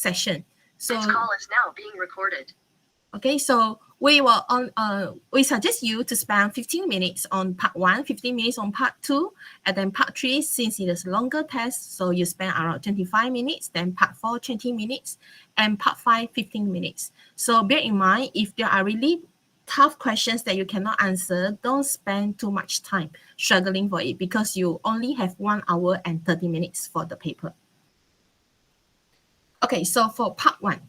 session. So this call is now being recorded. Okay, so we suggest you to spend 15 minutes on part 1, 15 minutes on part 2, and then part 3, since it is longer test, so you spend around 25 minutes, then part 4, 20 minutes, and part 5, 15 minutes. So bear in mind, if there are really tough questions that you cannot answer, don't spend too much time struggling for it, because you only have 1 hour and 30 minutes for the paper. Okay, so for part 1,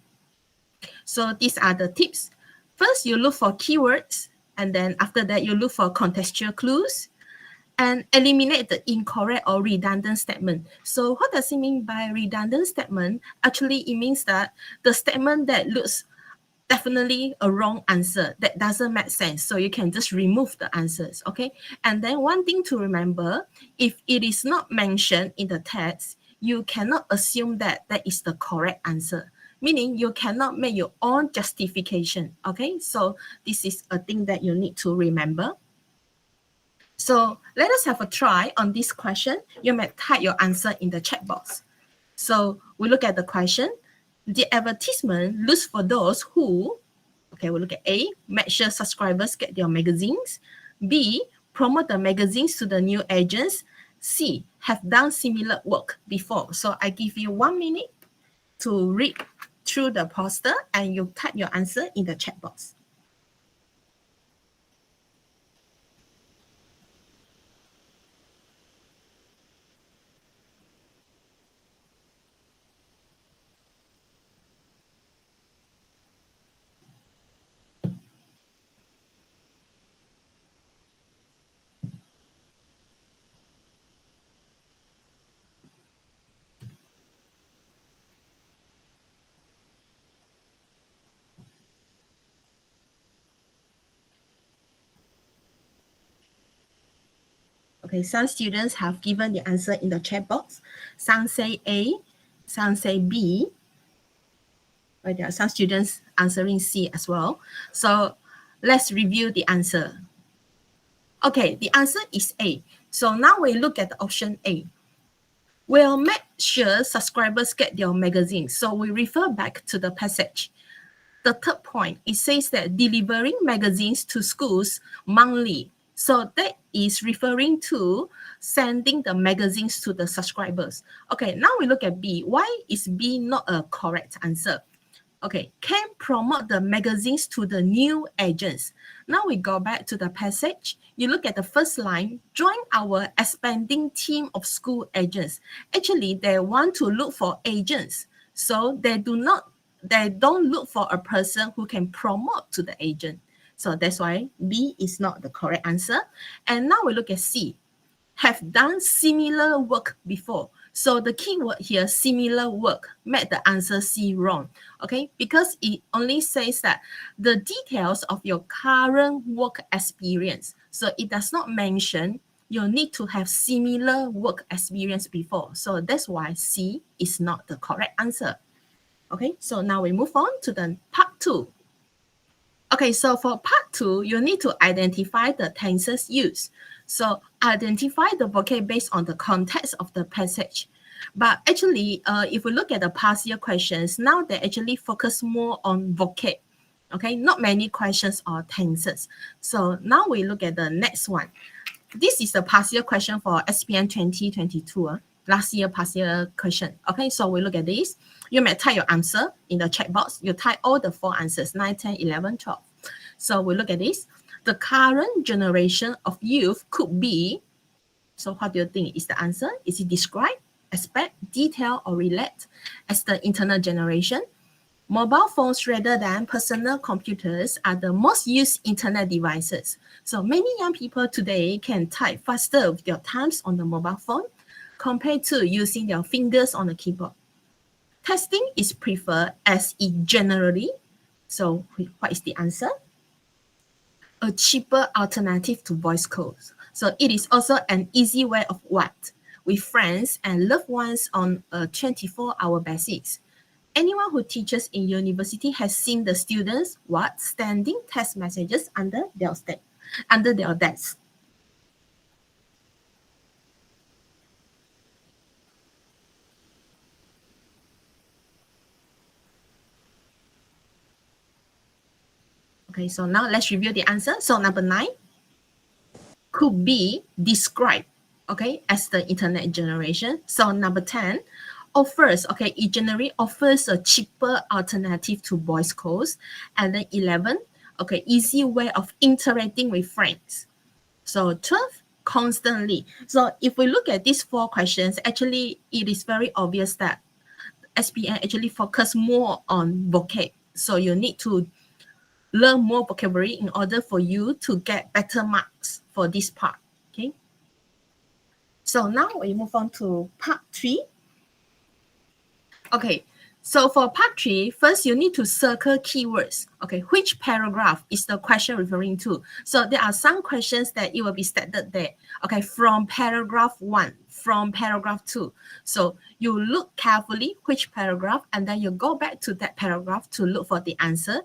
so these are the tips. First, you look for keywords, and then after that, you look for contextual clues, and eliminate the incorrect or redundant statement. So what does it mean by redundant statement? Actually, it means that the statement that looks definitely a wrong answer, that doesn't make sense. So you can just remove the answers, okay? And then one thing to remember, if it is not mentioned in the text, you cannot assume that that is the correct answer. Meaning you cannot make your own justification, okay? So this is a thing that you need to remember. So let us have a try on this question. You may type your answer in the chat box. So we look at the question. The advertisement looks for those who, okay, we look at A, make sure subscribers get their magazines. B, promote the magazines to the new agents. C, have done similar work before. So I give you 1 minute to read through the poster, and you type your answer in the chat box. Okay, some students have given the answer in the chat box. Some say A, some say B. But there are some students answering C as well. So let's review the answer. Okay, the answer is A. So now we look at the option A. We'll make sure subscribers get their magazines. So we refer back to the passage. The third point, it says that delivering magazines to schools monthly. So that is referring to sending the magazines to the subscribers. Okay, now we look at B. Why is B not a correct answer? Okay, can promote the magazines to the new agents. Now we go back to the passage. You look at the first line, join our expanding team of school agents. Actually, they want to look for agents. So they don't look for a person who can promote to the agent. So that's why B is not the correct answer. And now we look at C, have done similar work before. So the keyword here, similar work, made the answer C wrong, okay? Because it only says that the details of your current work experience. So it does not mention you need to have similar work experience before. So that's why C is not the correct answer. Okay, so now we move on to the part 2. Okay, so for part 2, you need to identify the tenses used. So identify the vocab based on the context of the passage. But actually, if we look at the past year questions, now they actually focus more on vocab. Okay, not many questions are tenses. So now we look at the next one. This is the past year question for SPM 2022. Last year past year question. Okay, so we look at this. You may type your answer in the chat box. You type all the 4 answers, 9, 10, 11, 12. So we look at this. The current generation of youth could be, so what do you think is the answer? Is it describe, expect, detail, or relate as the internet generation? Mobile phones rather than personal computers are the most used internet devices. So many young people today can type faster with their thumbs on the mobile phone compared to using their fingers on the keyboard. Texting is preferred as it generally, so what is the answer? A cheaper alternative to voice calls. So it is also an easy way of what? With friends and loved ones on a 24-hour basis. Anyone who teaches in university has seen the students sending text messages under their desk. Okay, so now let's review the answer. So number 9 could be described, okay, as the internet generation. So number 10 offers, okay, it generally offers a cheaper alternative to voice calls. And then 11, okay, easy way of interacting with friends. So 12, constantly. So if we look at these 4 questions, actually it is very obvious that SPM actually focus more on vocab. So you need to learn more vocabulary in order for you to get better marks for this part. Okay. So now we move on to part 3. Okay. So for part 3, first you need to circle keywords. Okay, which paragraph is the question referring to? So there are some questions that it will be stated there. Okay, from paragraph 1, from paragraph 2. So you look carefully which paragraph, and then you go back to that paragraph to look for the answer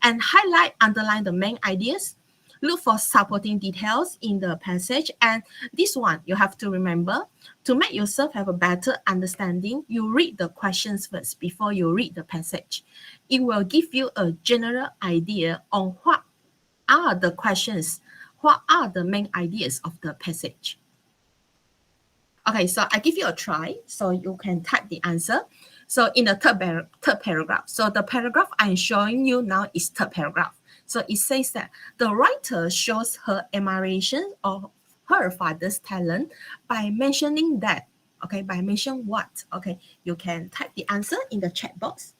and highlight, underline the main ideas. Look for supporting details in the passage. And this one, you have to remember, to make yourself have a better understanding, you read the questions first before you read the passage. It will give you a general idea on what are the questions, what are the main ideas of the passage. Okay, so I give you a try so you can type the answer. So in the third paragraph, so the paragraph I'm showing you now is third paragraph. So it says that the writer shows her admiration of her father's talent by mentioning that. Okay, by mentioning what? Okay, you can type the answer in the chat box.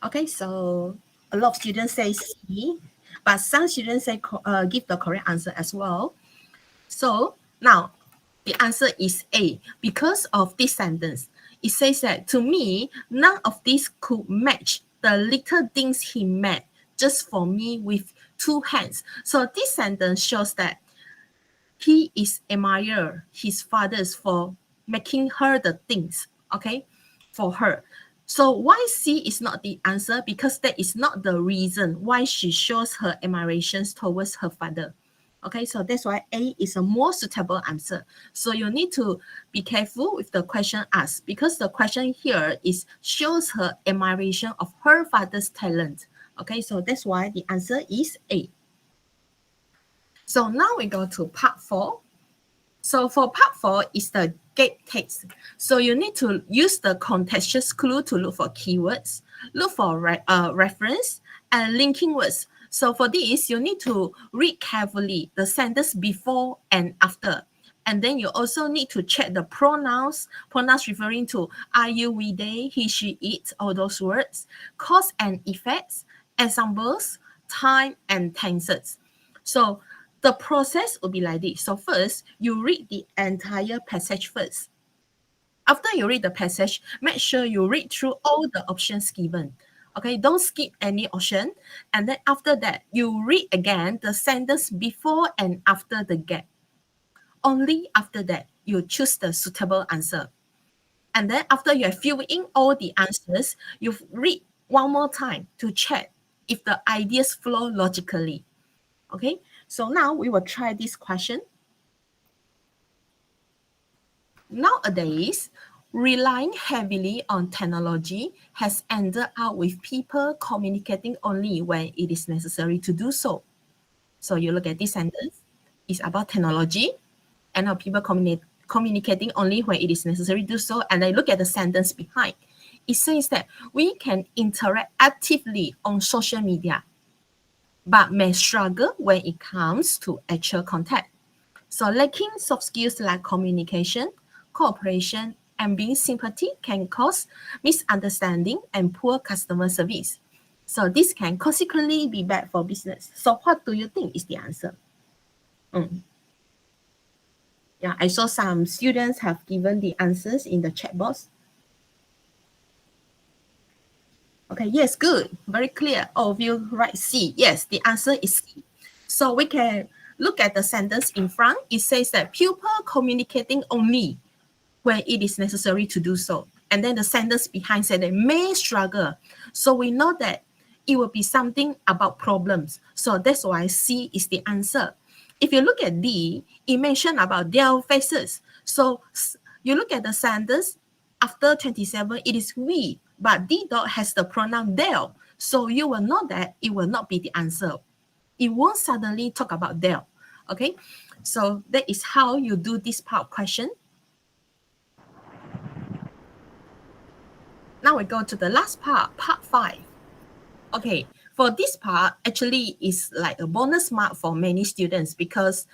Okay, so a lot of students say C, but some students say give the correct answer as well. So now the answer is A. Because of this sentence, it says that to me, none of these could match the little things he made just for me with 2 hands. So this sentence shows that he is admire his father's for making her the things, okay, for her. So why C is not the answer? Because that is not the reason why she shows her admirations towards her father. Okay, so that's why A is a more suitable answer. So you need to be careful with the question asked, because the question here is shows her admiration of her father's talent. Okay, so that's why the answer is A. So now we go to part 4. So for part 4 is the gate text. So you need to use the contextual clue to look for keywords, look for reference, and linking words. So for this, you need to read carefully the sentence before and after. And then you also need to check the pronouns referring to I, you, we, they, he, she, it, all those words, cause and effects, ensembles, time, and tenses. So the process will be like this. So first, you read the entire passage first. After you read the passage, make sure you read through all the options given. Okay, don't skip any option. And then after that, you read again the sentence before and after the gap. Only after that, you choose the suitable answer. And then after you have filled in all the answers, you read one more time to check if the ideas flow logically. Okay, so now we will try this question. Nowadays, relying heavily on technology has ended up with people communicating only when it is necessary to do so. So you look at this sentence, it's about technology and how people communicating only when it is necessary to do so. And I look at the sentence behind. It says that we can interact actively on social media, but may struggle when it comes to actual contact. So lacking soft skills like communication, cooperation, and being sympathy can cause misunderstanding and poor customer service. So this can consequently be bad for business. So what do you think is the answer? Yeah, I saw some students have given the answers in the chat box. Okay, yes, good. Very clear. All of you write C. Yes, the answer is C. So we can look at the sentence in front. It says that pupil communicating only when it is necessary to do so. And then the sentence behind said they may struggle. So we know that it will be something about problems. So that's why C is the answer. If you look at D, it mentioned about their faces. So you look at the sentence after 27, it is we, but D dot has the pronoun their. So you will know that it will not be the answer. It won't suddenly talk about their. Okay, so that is how you do this part of question. Now we go to the last part, part 5. Okay, for this part, actually is like a bonus mark for many students because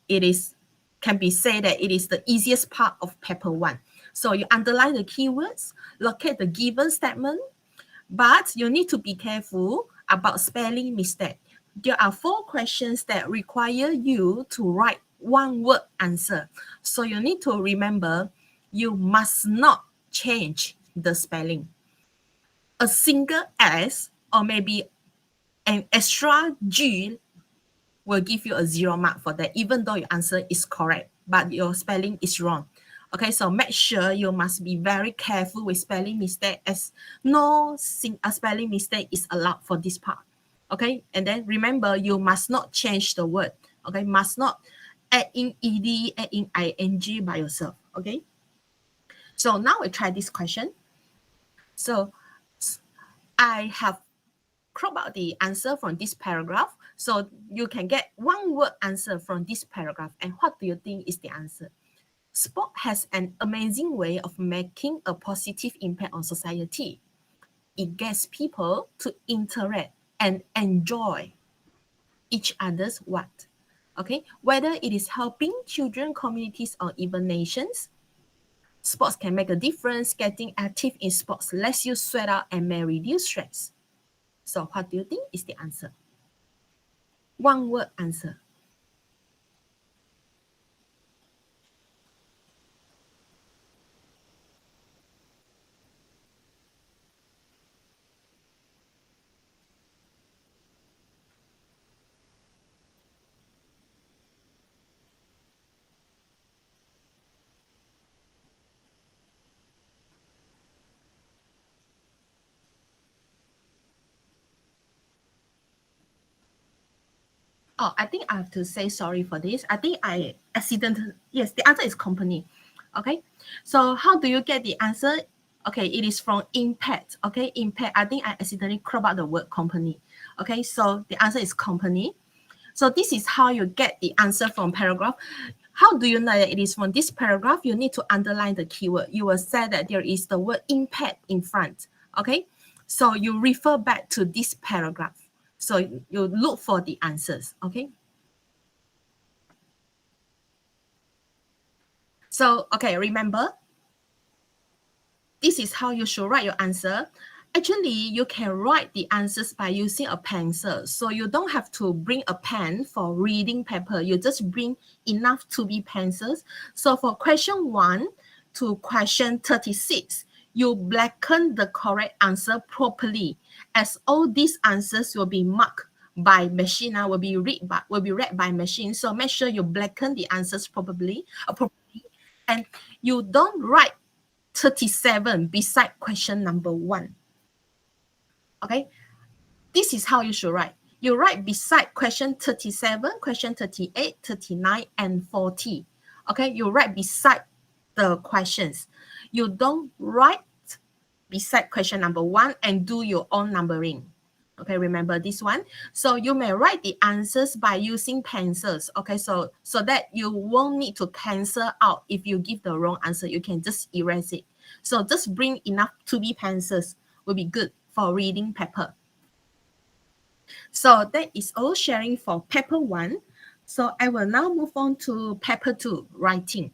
it is can be said that it is the easiest part of paper 1. So you underline the keywords, locate the given statement, but you need to be careful about spelling mistake. There are 4 questions that require you to write one word answer. So you need to remember you must not change the spelling. A single S or maybe an extra G will give you a 0 mark for that, even though your answer is correct, but your spelling is wrong. Okay, so make sure you must be very careful with spelling mistake, as no spelling mistake is allowed for this part. Okay, and then remember you must not change the word. Okay, must not add in ed, add in ing by yourself. Okay, so now we try this question. So I have crop out the answer from this paragraph. So you can get one word answer from this paragraph. And what do you think is the answer? Sport has an amazing way of making a positive impact on society. It gets people to interact and enjoy each other's what? Okay, whether it is helping children, communities, or even nations, sports can make a difference. Getting active in sports lets you sweat out and may reduce stress. So what do you think is the answer? One word answer. Oh, I think I have to say sorry for this. I think I accidentally, yes, the answer is company. Okay, so how do you get the answer? Okay, it is from impact. Okay, impact. I think I accidentally crop out the word company. Okay, so the answer is company. So this is how you get the answer from paragraph. How do you know that it is from this paragraph? You need to underline the keyword. You will say that there is the word impact in front. Okay, so you refer back to this paragraph. So you look for the answers, okay? So, okay, remember, this is how you should write your answer. Actually, you can write the answers by using a pencil. So you don't have to bring a pen for reading paper. You just bring enough to be pencils. So for question 1 to question 36, you blacken the correct answer properly, as all these answers will be marked by machine, will be read by machine. So make sure you blacken the answers properly, and you don't write 37 beside question number 1. Okay, this is how you should write. You write beside question 37, question 38, 39, and 40. Okay, you write beside the questions. You don't write beside question number 1 and do your own numbering. Okay, remember this one. So you may write the answers by using pencils. Okay, so that you won't need to cancel out if you give the wrong answer. You can just erase it. So just bring enough to be pencils will be good for reading paper. So that is all sharing for paper 1. So I will now move on to paper 2, writing.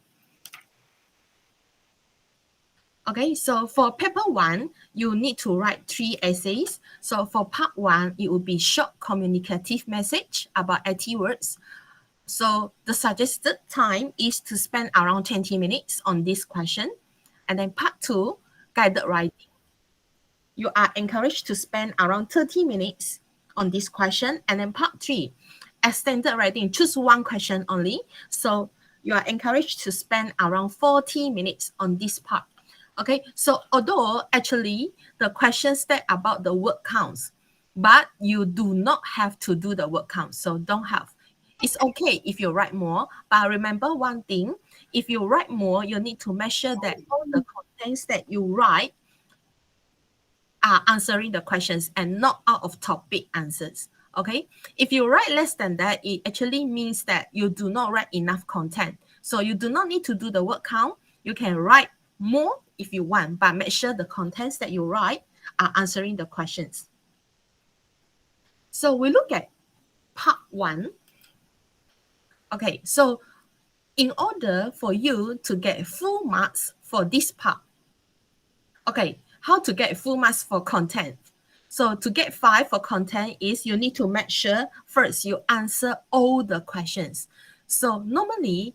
Okay, so for paper 1, you need to write 3 essays. So for part 1, it will be short communicative message about 80 words. So the suggested time is to spend around 20 minutes on this question. And then part 2, guided writing. you are encouraged to spend around 30 minutes on this question. And then part 3, extended writing, choose one question only. So you are encouraged to spend around 40 minutes on this part. Okay, so although actually the questions that about the word counts, but you do not have to do the word count. So don't have. It's okay if you write more, but remember one thing, if you write more, you need to make sure that all the contents that you write are answering the questions and not out of topic answers. Okay, if you write less than that, it actually means that you do not write enough content. So you do not need to do the word count. You can write more if you want, but make sure the contents that you write are answering the questions. So we look at part 1. Okay, so in order for you to get full marks for this part, okay, how to get full marks for content? So to get 5 for content is you need to make sure first you answer all the questions. So normally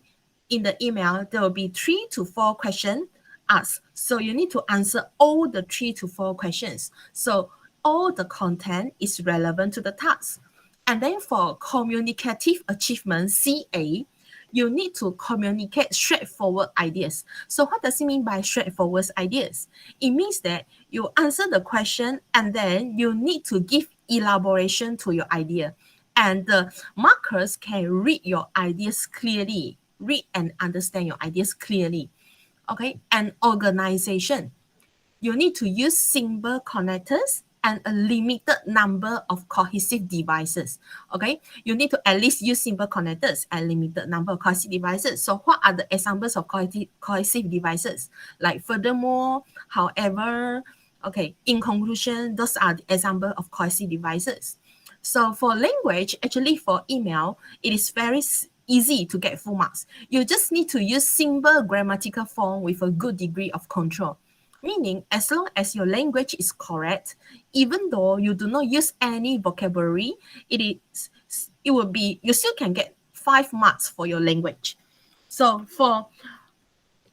in the email, there will be 3 to 4 questions asked. So you need to answer all the 3 to 4 questions. So all the content is relevant to the task. And then for communicative achievement, CA, you need to communicate straightforward ideas. So what does it mean by straightforward ideas? It means that you answer the question and then you need to give elaboration to your idea. And the markers can read your ideas clearly, read and understand your ideas clearly. Okay, and organization. You need to use simple connectors and a limited number of cohesive devices. Okay, you need to at least use simple connectors and limited number of cohesive devices. So what are the examples of cohesive devices? Like furthermore, however, okay, in conclusion, those are the examples of cohesive devices. So for language, actually for email, it is very easy to get full marks. You just need to use simple grammatical form with a good degree of control. Meaning, as long as your language is correct, even though you do not use any vocabulary, it will be, you still can get 5 marks for your language. So for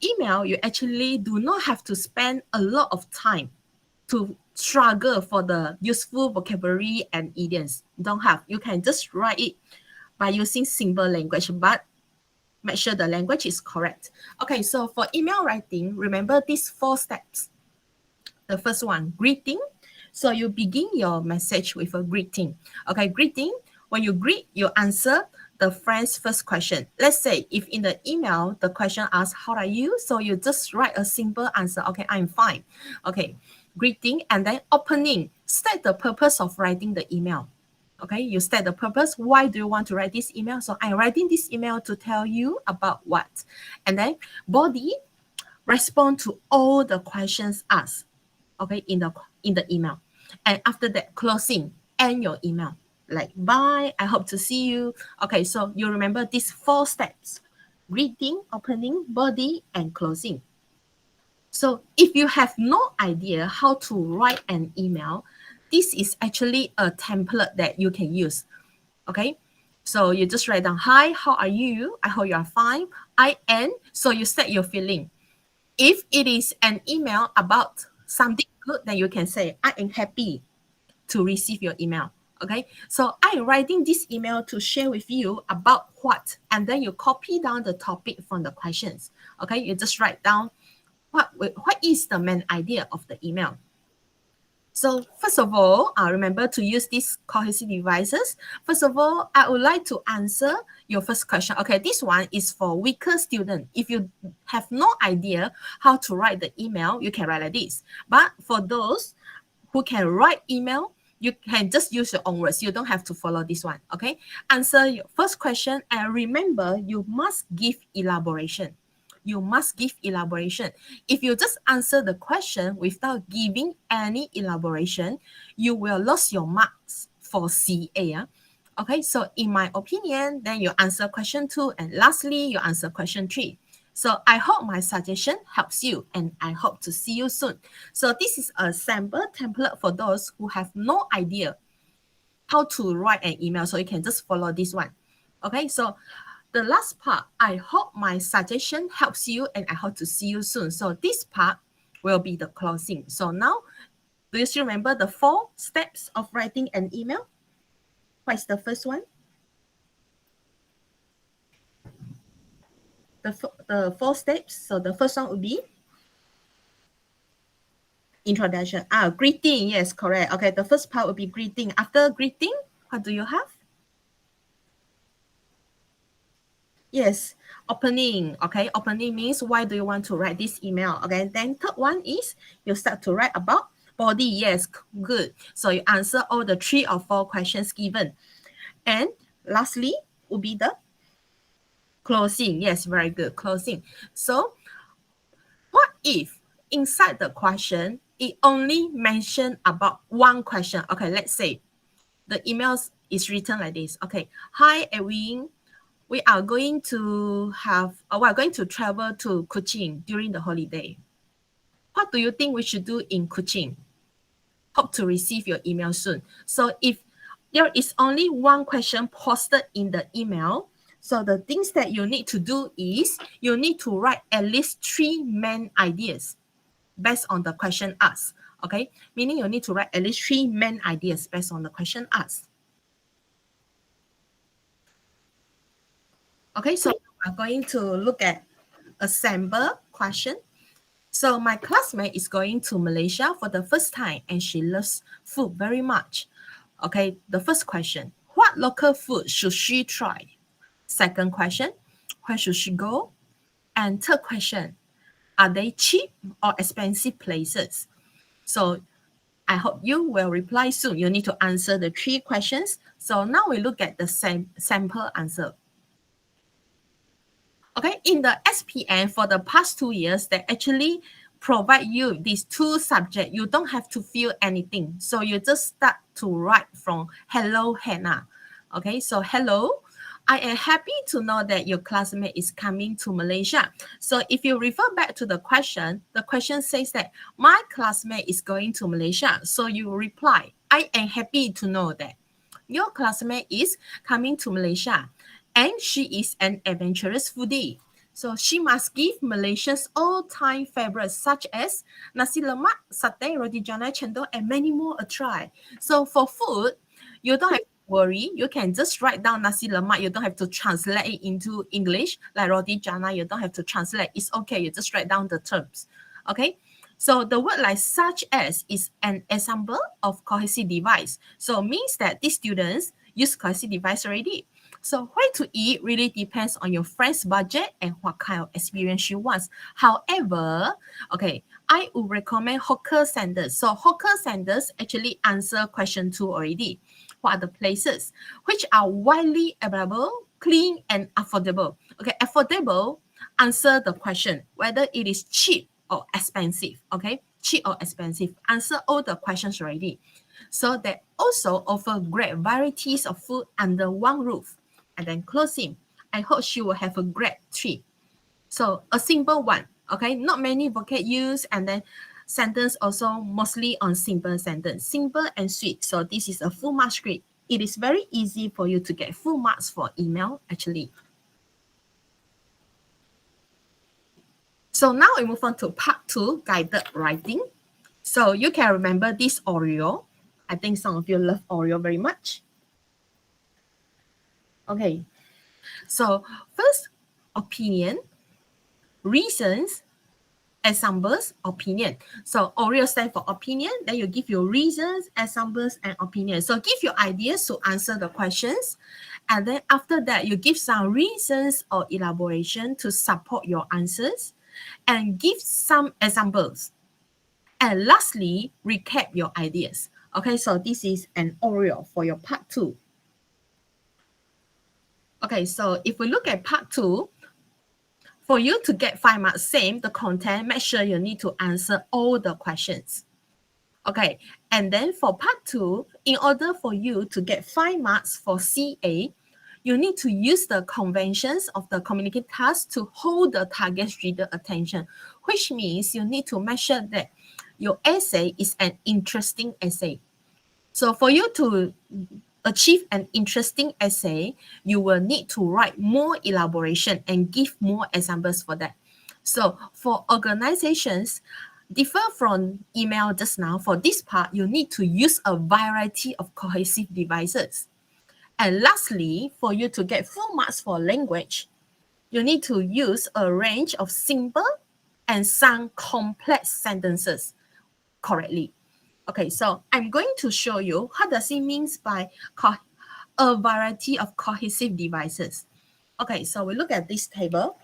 email, you actually do not have to spend a lot of time to struggle for the useful vocabulary and idioms. Don't have. You can just write it by using simple language, but make sure the language is correct. Okay, so for email writing, remember these 4 steps. The first one, greeting. So you begin your message with a greeting. Okay, greeting. When you greet, you answer the friend's first question. Let's say if in the email, the question asks, how are you? So you just write a simple answer. Okay, I'm fine. Okay, greeting. And then opening. State the purpose of writing the email. Okay, you state the purpose. Why do you want to write this email? So I'm writing this email to tell you about what. And then body, respond to all the questions asked. Okay, in the email. And after that, closing, end your email. Like, bye, I hope to see you. Okay, so you remember these 4 steps: greeting, opening, body, and closing. So if you have no idea how to write an email, this is actually a template that you can use. Okay, so you just write down, hi, how are you? I hope you are fine. I am. So you set your feeling. If it is an email about something good, then you can say, I am happy to receive your email. Okay, so I'm writing this email to share with you about what, and then you copy down the topic from the questions. Okay, you just write down what is the main idea of the email. So first of all, remember to use these cohesive devices. First of all, I would like to answer your first question. Okay, this one is for weaker student. If you have no idea how to write the email, you can write like this. But for those who can write email, you can just use your own words. You don't have to follow this one, okay? Answer your first question, and remember, you must give elaboration. You must give elaboration. If you just answer the question without giving any elaboration, you will lose your marks for CA. Okay, so in my opinion, then you answer question 2, and lastly, you answer question 3. So I hope my suggestion helps you, and I hope to see you soon. So this is a sample template for those who have no idea how to write an email. So you can just follow this one. Okay, so the last part, I hope my suggestion helps you, and I hope to see you soon. So this part will be the closing. So now Do you still remember the 4 steps of writing an email? What is the first one? The 4 steps. So the first one would be introduction. Greeting. Yes, correct. Okay, the first part would be greeting. After greeting, what do you have? Yes, opening. Okay, opening means why do you want to write this email? Okay, then third one is you start to write about body. Yes, good. So you answer all the 3 or 4 questions given. And lastly will be the closing. Yes, very good. Closing. So what if inside the question it only mentioned about one question? Okay, let's say the emails is written like this. Okay, hi Edwin, we are going to travel to Kuching during the holiday. What do you think we should do in Kuching? Hope to receive your email soon. So if there is only one question posted in the email, so the things that you need to do is you need to write at least 3 main ideas based on the question asked. Okay, meaning you need to write at least 3 main ideas based on the question asked. Okay, so we're going to look at a sample question. So my classmate is going to Malaysia for the first time and she loves food very much. Okay, the first question, what local food should she try? Second question, where should she go? And third question, are they cheap or expensive places? So I hope you will reply soon. You need to answer the 3 questions. So now we look at the sample answer. Okay, in the SPM for the past 2 years, they actually provide you these 2 subjects. You don't have to fill anything. So you just start to write from hello, Hannah. Okay, so hello, I am happy to know that your classmate is coming to Malaysia. So if you refer back to the question says that my classmate is going to Malaysia. So you reply, I am happy to know that your classmate is coming to Malaysia and she is an adventurous foodie. So she must give Malaysians all-time favorites such as nasi lemak, satay, roti canai, cendol, and many more a try. So for food, you don't have to worry. You can just write down nasi lemak. You don't have to translate it into English. Like roti canai, you don't have to translate. It's okay. You just write down the terms. Okay. So the word like such as is an example of cohesive device. So means that these students use cohesive device already. So where to eat really depends on your friend's budget and what kind of experience she wants. However, okay, I would recommend hawker centers. So hawker centers actually answer question 2 already. What are the places which are widely available, clean, and affordable? Okay, affordable answer the question whether it is cheap or expensive. Okay, cheap or expensive. Answer all the questions already. So they also offer great varieties of food under one roof. And then closing. I hope she will have a great trip. So a simple one. Okay, not many vocab use, and then sentence also mostly on simple sentence, simple and sweet. So this is a full mark script. It is very easy for you to get full marks for email actually. So now we move on to part 2, guided writing. So you can remember this Oreo. I think some of you love Oreo very much. Okay, so first, opinion, reasons, examples, opinion. So Oreo stands for opinion, then you give your reasons, examples, and opinion. So give your ideas to answer the questions. And then after that, you give some reasons or elaboration to support your answers and give some examples. And lastly, recap your ideas. Okay, so this is an Oreo for your part 2. Okay, so if we look at part 2, for you to get 5 marks, same, the content, make sure you need to answer all the questions. Okay, and then for part 2, in order for you to get 5 marks for CA, you need to use the conventions of the communicate task to hold the target reader attention, which means you need to make sure that your essay is an interesting essay. So for you to achieve an interesting essay, you will need to write more elaboration and give more examples for that. So for organizations, differ from email just now, for this part, you need to use a variety of cohesive devices. And lastly, for you to get full marks for language, you need to use a range of simple and some complex sentences correctly. Okay, so I'm going to show you what does it mean by a variety of cohesive devices. Okay, so we look at this table.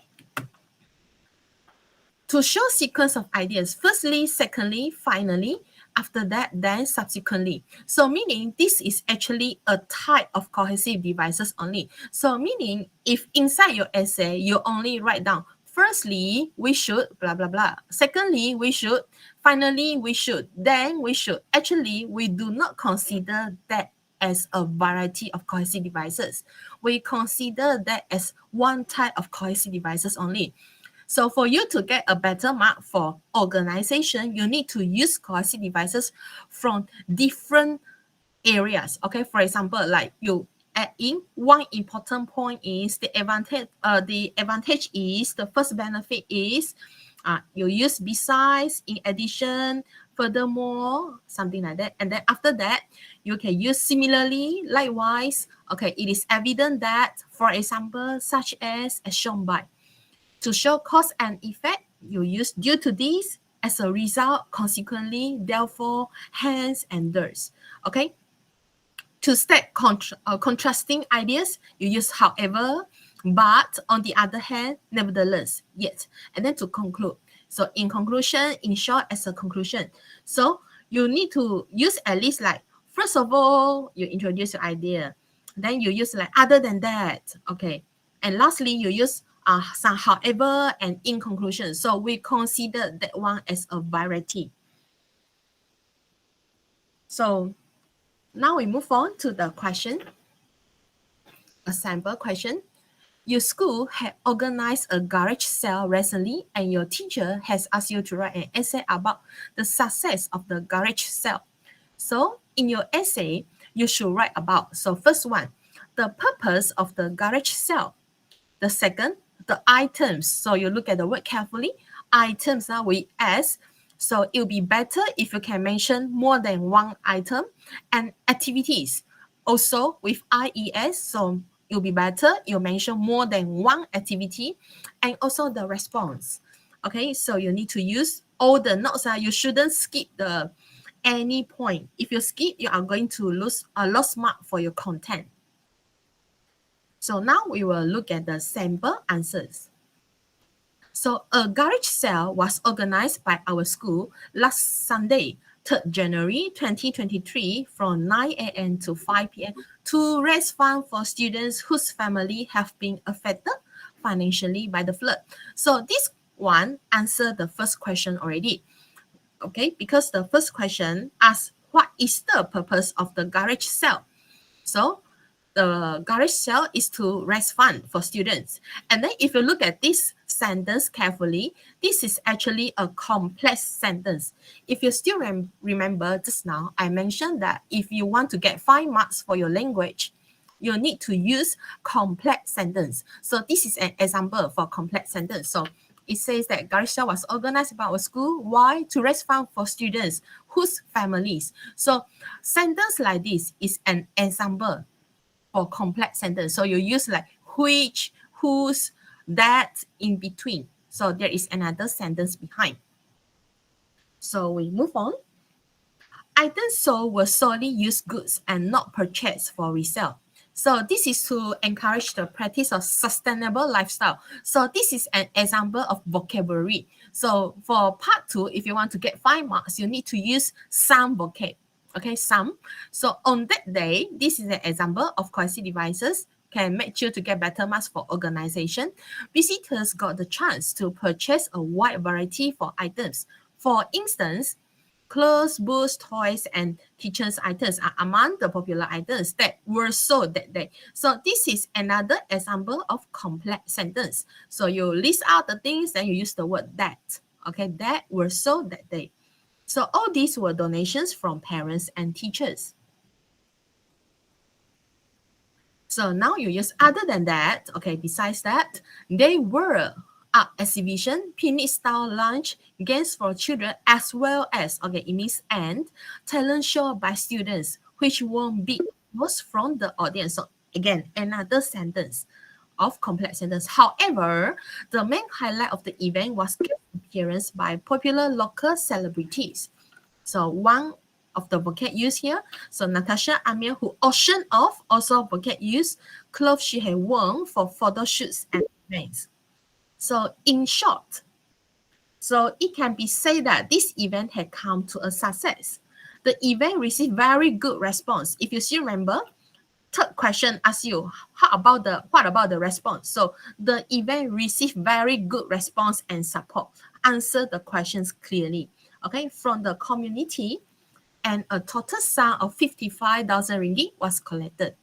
To show sequence of ideas, firstly, secondly, finally, after that, then subsequently. So meaning this is actually a type of cohesive devices only. So meaning if inside your essay, you only write down, firstly, we should, blah, blah, blah. Secondly, we should. Finally, we should. Then we should. Actually, we do not consider that as a variety of cohesive devices. We consider that as one type of cohesive devices only. So for you to get a better mark for organization, you need to use cohesive devices from different areas. Okay, for example, like you add in one important point is the advantage. The advantage is the first benefit is you use besides, in addition, furthermore, something like that. And then after that, you can use similarly, likewise. Okay, it is evident that, for example, such as shown by. To show cause and effect, you use due to this, as a result, consequently, therefore, hence, and thus. Okay. To state contrasting ideas, you use however, but on the other hand, nevertheless, yet. And then to conclude. So in conclusion, in short, as a conclusion. So you need to use at least like, first of all, you introduce your idea. Then you use like other than that. Okay. And lastly, you use some however and in conclusion. So we consider that one as a variety. So now we move on to the question, a sample question. Your school had organized a garage sale recently and your teacher has asked you to write an essay about the success of the garage sale. So in your essay, you should write about, so first one, the purpose of the garage sale. The second, the items. So you look at the word carefully. Items are with S. So it will be better if you can mention more than one item. And activities, also with IES. So it will be better you mention more than one activity. And also the response. Okay, so you need to use all the notes. You shouldn't skip the any point. If you skip, you are going to lose a lost mark for your content. So now we will look at the sample answers. So a garage sale was organized by our school last Sunday, 3rd January 2023 from 9 a.m. to 5 p.m. to raise funds for students whose family have been affected financially by the flood. So this one answered the first question already. Okay, because the first question asks what is the purpose of the garage sale? So the garage sale is to raise fund for students. And then if you look at this sentence carefully, this is actually a complex sentence. If you still remember just now, I mentioned that if you want to get 5 marks for your language, you need to use complex sentence. So this is an example for complex sentence. So it says that garage sale was organized by our school. Why? To raise funds for students whose families. So sentence like this is an example for complex sentence. So you use like which, whose, that, in between. So there is another sentence behind. So we move on. Items sold were solely used goods and not purchased for resale. So this is to encourage the practice of sustainable lifestyle. So this is an example of vocabulary. So for part 2, if you want to get 5 marks, you need to use some vocab. Okay, some. So on that day, this is an example of cohesive devices can make sure to get better marks for organization. Visitors got the chance to purchase a wide variety for items. For instance, clothes, books, toys, and kitchen items are among the popular items that were sold that day. So this is another example of complex sentence. So you list out the things, then you use the word that. Okay, that were sold that day. So all these were donations from parents and teachers. So now you use other than that. Okay, besides that, they were art exhibition, picnic style lunch, games for children, as well as, okay, it means and talent show by students, which won't be most from the audience. So again, another sentence of complex sentence. However, the main highlight of the event was guest appearance by popular local celebrities. So one of the vocab used here. So Natasha Amir, who auctioned off, also vocab used clothes she had worn for photo shoots and events. So in short, so it can be said that this event had come to a success. The event received very good response. If you still remember, third question asks you, what about the response? So the event received very good response and support. Answer the questions clearly. Okay, from the community, and a total sum of 55,000 ringgit was collected.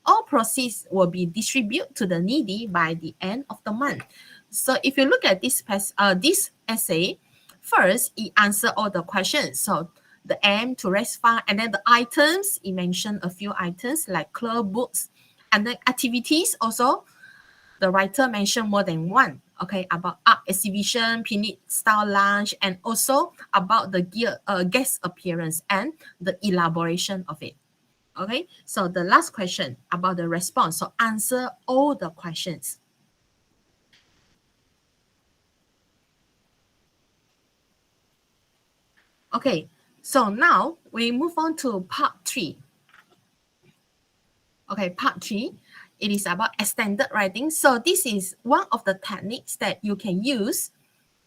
All proceeds will be distributed to the needy by the end of the month. So if you look at this essay, first it answers all the questions. So the aim to raise fund, and then the items, it mentioned a few items like club books, and then activities also. The writer mentioned more than one, okay, about art exhibition, picnic style lunch, and also about the guest appearance and the elaboration of it. Okay, so the last question about the response. So answer all the questions. Okay, so now we move on to part 3. Okay, part 3, it is about extended writing. So this is one of the techniques that you can use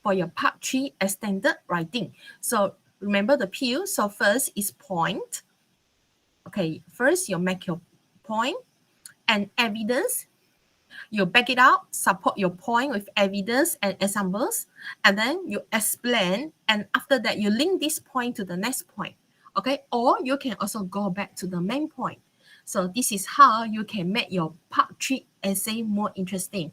for your part 3 extended writing. So remember the PU. So first is point. Okay, first you make your point and evidence. You back it up, support your point with evidence and examples, and then you explain, and after that you link this point to the next point. Okay, or you can also go back to the main point. So this is how you can make your part 3 essay more interesting.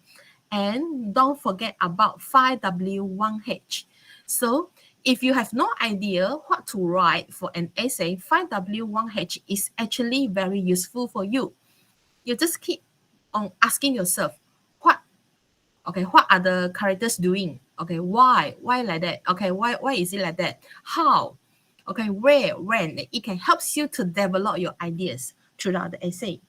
And don't forget about 5W1H. So if you have no idea what to write for an essay, 5W1H is actually very useful for you. You just keep on asking yourself, what are the characters doing? Okay, why like that? Okay, why is it like that? How? Okay, where, when? It can help you to develop your ideas throughout the essay.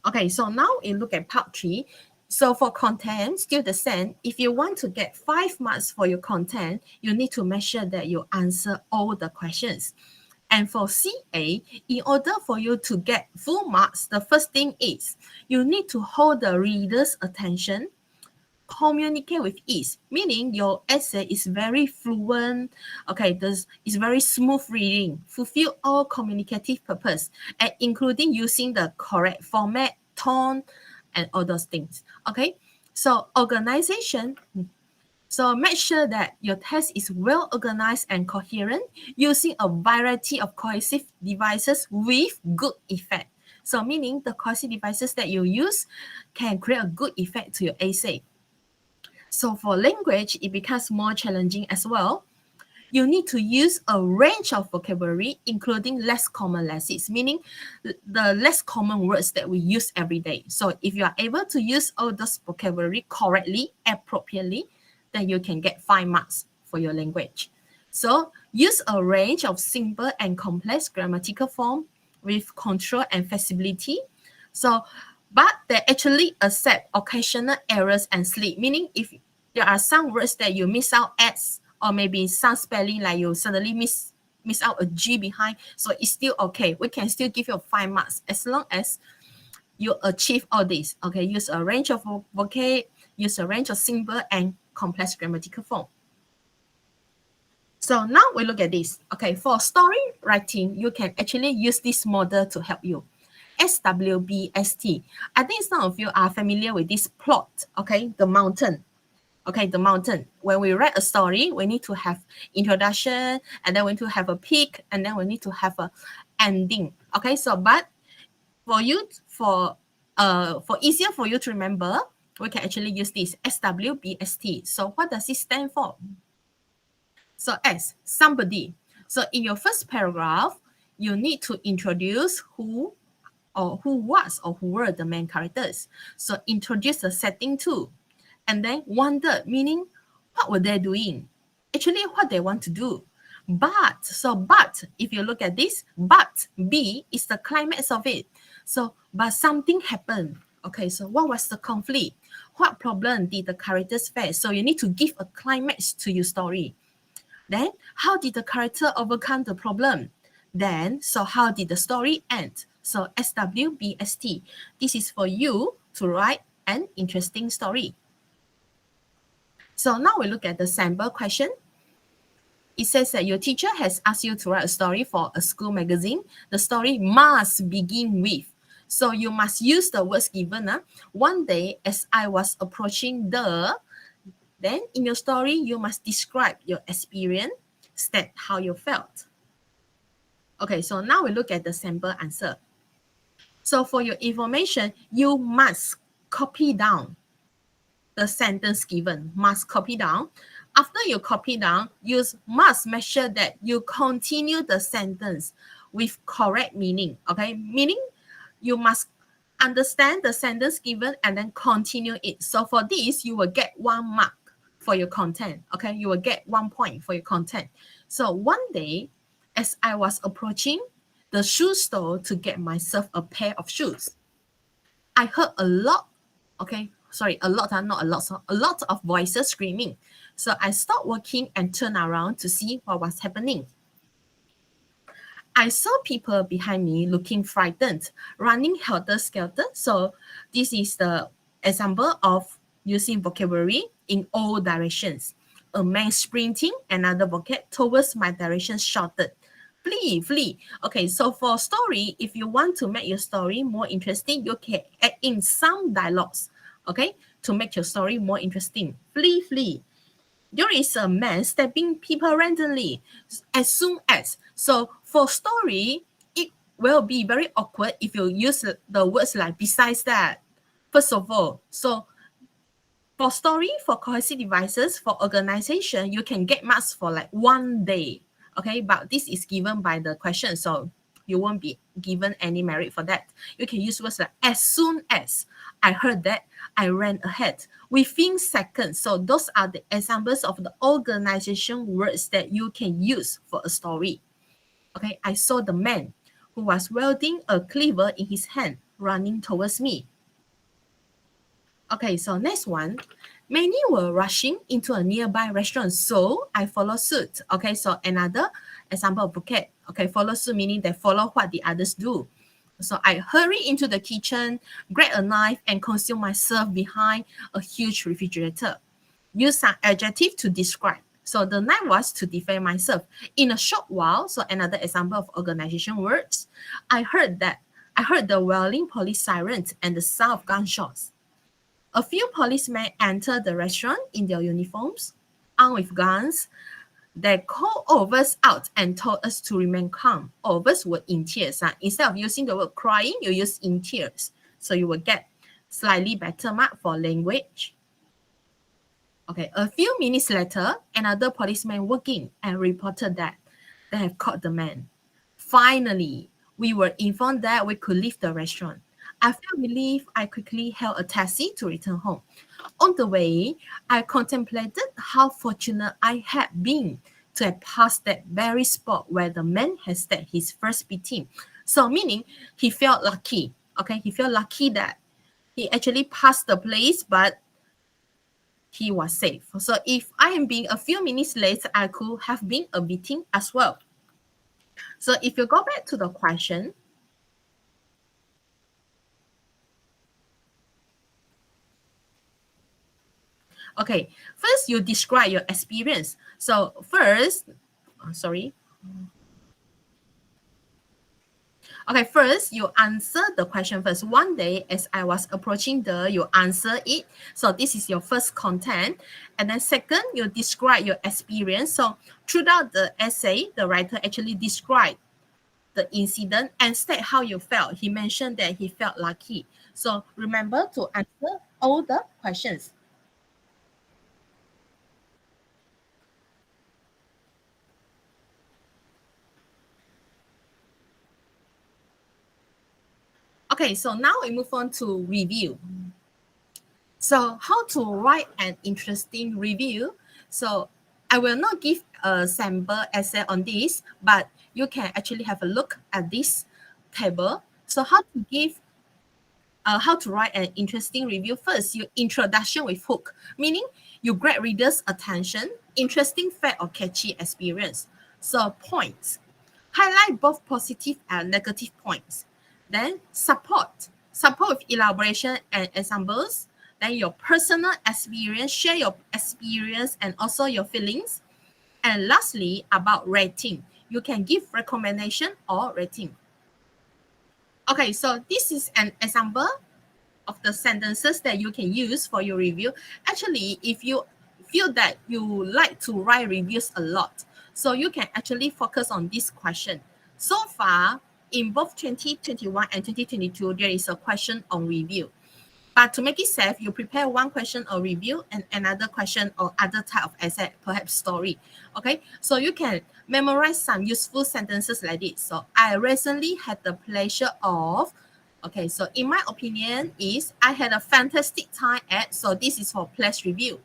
Okay, so now we look at part 3. So for content, still the same. If you want to get 5 marks for your content, you need to make sure that you answer all the questions. And for CA, in order for you to get full marks, the first thing is you need to hold the reader's attention, communicate with ease, meaning your essay is very fluent, okay, this is very smooth reading, fulfill all communicative purpose, and including using the correct format, tone, and all those things. Okay, so organization. So make sure that your text is well organized and coherent, using a variety of cohesive devices with good effect. So meaning the cohesive devices that you use can create a good effect to your essay. So for language, it becomes more challenging as well. You need to use a range of vocabulary, including less common lexemes, meaning the less common words that we use every day. So if you are able to use all those vocabulary correctly, appropriately, then you can get 5 marks for your language. So use a range of simple and complex grammatical form with control and flexibility. So, but they actually accept occasional errors and slip, meaning if there are some words that you miss out S, or maybe some spelling like you suddenly miss out a G behind, so it's still okay. We can still give you 5 marks as long as you achieve all this. Okay, use a range of vocab, use a range of simple and complex grammatical form. So now we look at this. Okay, for story writing, you can actually use this model to help you. SWBST. I think some of you are familiar with this plot. Okay, the mountain. Okay, the mountain. When we write a story, we need to have introduction, and then we need to have a peak, and then we need to have a ending. Okay, so but for easier for you to remember, we can actually use this SWBST. So what does it stand for? So S, somebody. So in your first paragraph, you need to introduce who was or who were the main characters. So introduce the setting too. and then wondered, meaning what were they doing? Actually, what they want to do. But if you look at this, but B is the climax of it. So, but something happened. Okay, so what was the conflict? What problem did the characters face? So you need to give a climax to your story. Then, how did the character overcome the problem? Then, so how did the story end? So SWBST. This is for you to write an interesting story. So now we look at the sample question. It says that your teacher has asked you to write a story for a school magazine. The story must begin with. So you must use the words given. One day, as I was approaching then in your story, you must describe your experience, state how you felt. Okay, so now we look at the sample answer. So for your information, you must copy down the sentence given, must copy down. After you copy down, you must make sure that you continue the sentence with correct meaning, okay? Meaning you must understand the sentence given and then continue it. So for this, you will get 1 mark for your content, okay? You will get 1 point for your content. So one day, as I was approaching the shoe store to get myself a pair of shoes, I heard a lot, okay, sorry, a lot, not a lot, so a lot of voices screaming. So I stopped working and turned around to see what was happening. I saw people behind me looking frightened, running helter-skelter. So this is the example of using vocabulary in all directions. A man sprinting, another vocab towards my direction shouted, flee, flee. Okay, so for story, if you want to make your story more interesting, you can add in some dialogues, okay, to make your story more interesting. Flee, flee. There is a man stabbing people randomly as soon as. So for story, it will be very awkward if you use the words like besides that. First of all, so for story, for cohesive devices, for organization, you can get marks for like 1 day. Okay, but this is given by the question, so you won't be given any merit for that. You can use words like as soon as I heard that, I ran ahead within seconds. So those are the examples of the organization words that you can use for a story. Okay, I saw the man who was wielding a cleaver in his hand running towards me. Okay, so next one. Many were rushing into a nearby restaurant, so I followed suit. Okay, so another example of vocab. Okay, follow suit meaning they follow what the others do. So I hurry into the kitchen, grab a knife, and conceal myself behind a huge refrigerator. Use some adjective to describe. So the knife was to defend myself. In a short while, so another example of organization words, I heard the wailing police sirens and the sound of gunshots. A few policemen entered the restaurant in their uniforms, armed with guns. They called all of us out and told us to remain calm. All of us were in tears. Instead of using the word crying, you use in tears. So you will get slightly better mark for language. Okay, a few minutes later, another policeman walked in and reported that they have caught the man. Finally, we were informed that we could leave the restaurant. I felt relieved. I quickly hailed a taxi to return home. On the way, I contemplated how fortunate I had been to have passed that very spot where the man had stabbed his first victim. So meaning he felt lucky. Okay, he felt lucky that he actually passed the place, but he was safe. So if I am being a few minutes late, I could have been a victim as well. So if you go back to the question, okay, first you describe your experience. So first, sorry. Okay, first you answer the question first. One day as I was approaching you answer it. So this is your first content. And then second, you describe your experience. So throughout the essay, the writer actually described the incident and state how you felt. He mentioned that he felt lucky. So remember to answer all the questions. Okay, so now we move on to review. So how to write an interesting review? So I will not give a sample essay on this, but you can actually have a look at this table. So how to write an interesting review. First, your introduction with hook, meaning you grab readers' attention, interesting fact or catchy experience. So points, highlight both positive and negative points. Then support with elaboration and examples. Then your personal experience, share your experience and also your feelings. And lastly, about rating, you can give recommendation or rating. Okay, so this is an example of the sentences that you can use for your review. Actually, if you feel that you like to write reviews a lot, so you can actually focus on this question. So far, in both 2021 and 2022, there is a question on review. But to make it safe, you prepare one question or review and another question or other type of essay, perhaps story. Okay, so you can memorize some useful sentences like this. So I recently had the pleasure of, okay, so in my opinion is I had a fantastic time at, so this is for place review.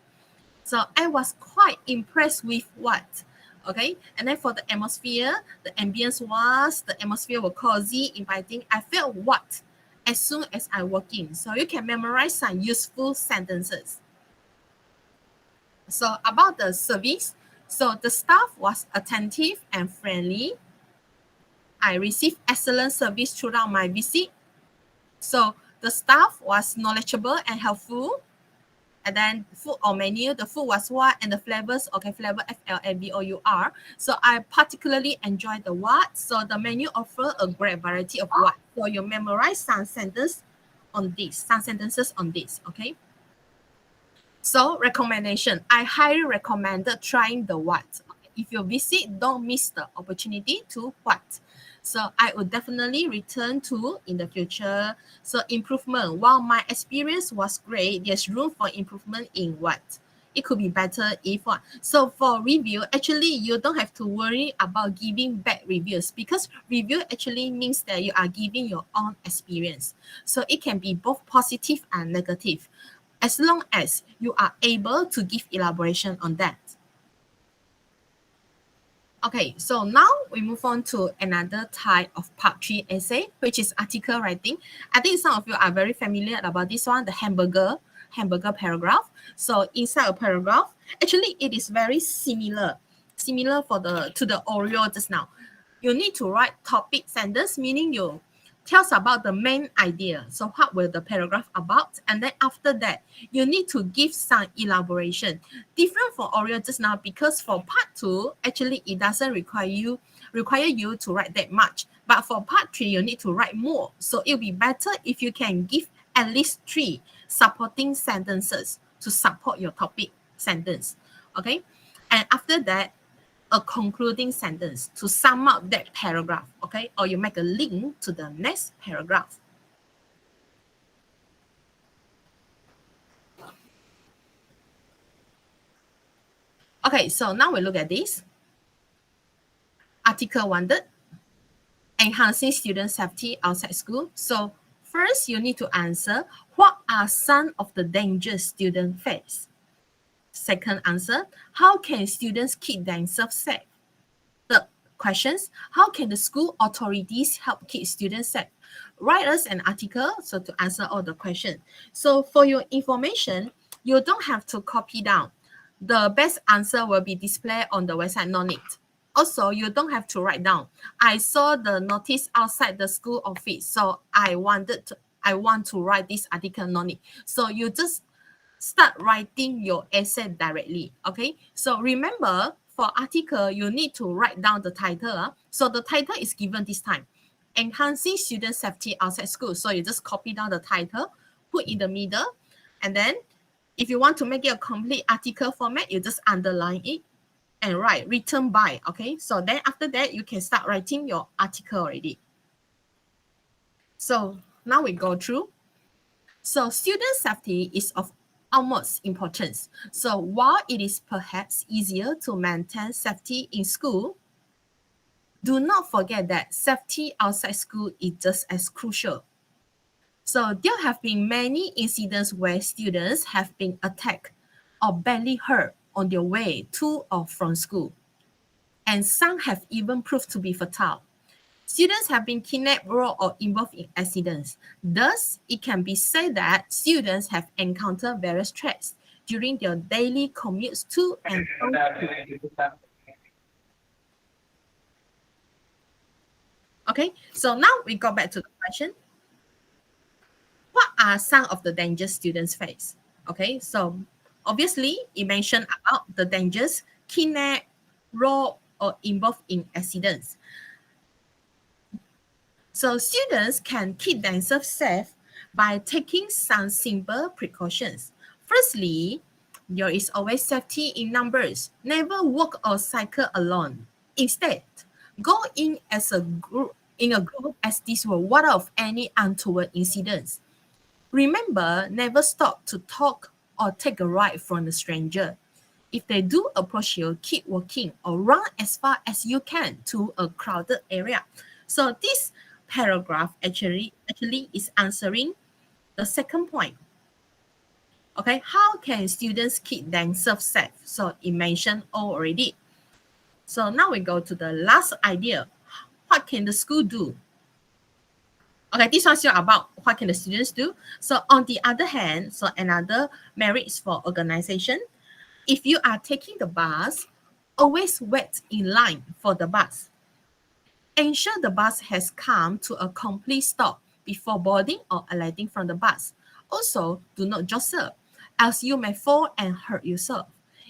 So I was quite impressed with what? Okay, and then for the atmosphere, the atmosphere was cozy, inviting. I felt what? As soon as I walk in. So you can memorize some useful sentences. So about the service, so the staff was attentive and friendly. I received excellent service throughout my visit. So the staff was knowledgeable and helpful. And then food or menu, the food was what, and the flavors, okay, flavor FLAVOUR. So I particularly enjoyed the what. So the menu offer a great variety of what. So you memorize some sentences on this, okay? So recommendation, I highly recommended trying the what. If you visit, don't miss the opportunity to what. So I would definitely return to in the future. So improvement, while my experience was great, there's room for improvement in what? It could be better if what. So for review, actually, you don't have to worry about giving bad reviews because review actually means that you are giving your own experience. So it can be both positive and negative as long as you are able to give elaboration on that. Okay, so now we move on to another type of part 3 essay, which is article writing. I think some of you are very familiar about this one, the hamburger paragraph. So inside a paragraph, actually it is very similar to the Oreo just now. You need to write topic sentence, meaning you tells about the main idea. So what will the paragraph about? And then after that, you need to give some elaboration. Different for Oreo just now because for part 2, actually it doesn't require you to write that much. But for part 3, you need to write more. So it'll be better if you can give at least 3 supporting sentences to support your topic sentence. Okay? And after that, a concluding sentence to sum up that paragraph, okay? Or you make a link to the next paragraph. Okay, so now we look at this. Article 1, enhancing student safety outside school. So first, you need to answer, what are some of the dangers students face? Second answer, how can students keep themselves safe? Third questions, how can the school authorities help keep students safe? Write us an article so to answer all the questions. So for your information, you don't have to copy down. The best answer will be displayed on the website, no need. Also, you don't have to write down. I saw the notice outside the school office, so I want to write this article, no need. So you just start writing your essay directly, okay? So remember, for article, you need to write down the title. So the title is given this time, enhancing student safety outside school. So you just copy down the title, put in the middle, and then if you want to make it a complete article format, you just underline it and write written by, okay? So then after that, you can start writing your article already. So now we go through. So student safety is of utmost importance. So while it is perhaps easier to maintain safety in school, do not forget that safety outside school is just as crucial. So there have been many incidents where students have been attacked or badly hurt on their way to or from school, and some have even proved to be fatal. Students have been kidnapped, robbed, or involved in accidents. Thus, it can be said that students have encountered various threats during their daily commutes to and from school. Okay, so now we go back to the question. What are some of the dangers students face? Okay, so obviously it mentioned about the dangers kidnap, rob, or involved in accidents. So students can keep themselves safe by taking some simple precautions. Firstly, there is always safety in numbers. Never walk or cycle alone. Instead, go in as a group as this will ward off any untoward incidents. Remember, never stop to talk or take a ride from a stranger. If they do approach you, keep walking or run as far as you can to a crowded area. So this paragraph actually is answering the second point. Okay, how can students keep themselves safe? So it mentioned already. So now we go to the last idea. What can the school do? Okay, this one's still about what can the students do. So on the other hand, so another merits for organization. If you are taking the bus, always wait in line for the bus. Ensure the bus has come to a complete stop before boarding or alighting from the bus. Also, do not jostle, else you may fall and hurt yourself.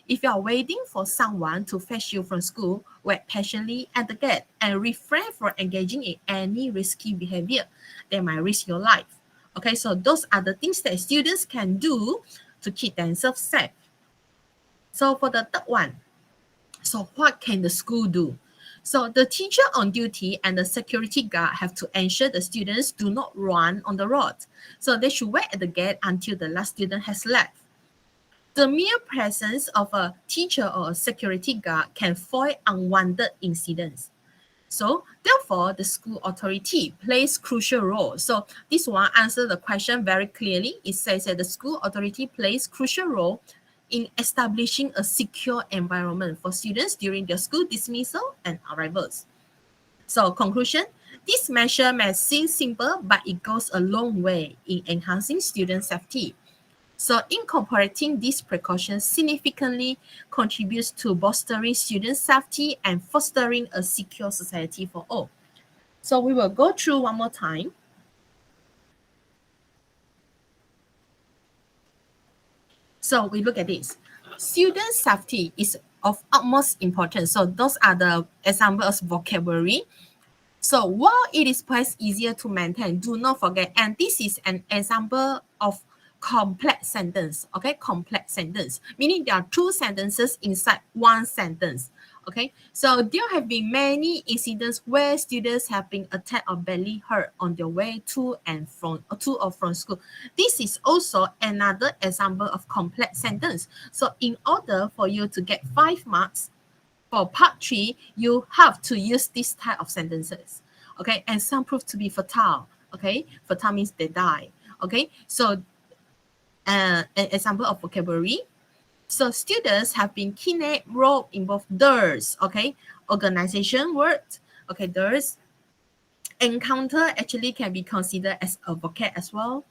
If you are waiting for someone to fetch you from school, wait patiently at the gate and refrain from engaging in any risky behavior that might risk your life. Okay, so those are the things that students can do to keep themselves safe. So for the third one, so what can the school do? So the teacher on duty and the security guard have to ensure the students do not run on the road. So they should wait at the gate until the last student has left. The mere presence of a teacher or a security guard can foil unwanted incidents. So therefore, the school authority plays crucial role. So this one answers the question very clearly. It says that the school authority plays crucial role in establishing a secure environment for students during their school dismissal and arrivals. So conclusion, this measure may seem simple, but it goes a long way in enhancing student safety. So incorporating these precautions significantly contributes to bolstering student safety and fostering a secure society for all. So we will go through one more time. So we look at this. Student safety is of utmost importance. So those are the examples of vocabulary. So while it is perhaps easier to maintain, do not forget, and this is an example of complex sentence, okay? Complex sentence, meaning there are two sentences inside one sentence, okay? So there have been many incidents where students have been attacked or badly hurt on their way to or from school. This is also another example of complex sentence. So in order for you to get 5 marks, for part 3, you have to use this type of sentences. Okay, and some prove to be fatal. Okay, fatal means they die. Okay, so an example of vocabulary. So students have been kidnapped, robbed, involved. There's, okay, organization word. Okay, there's. Encounter actually can be considered as a vocab as well.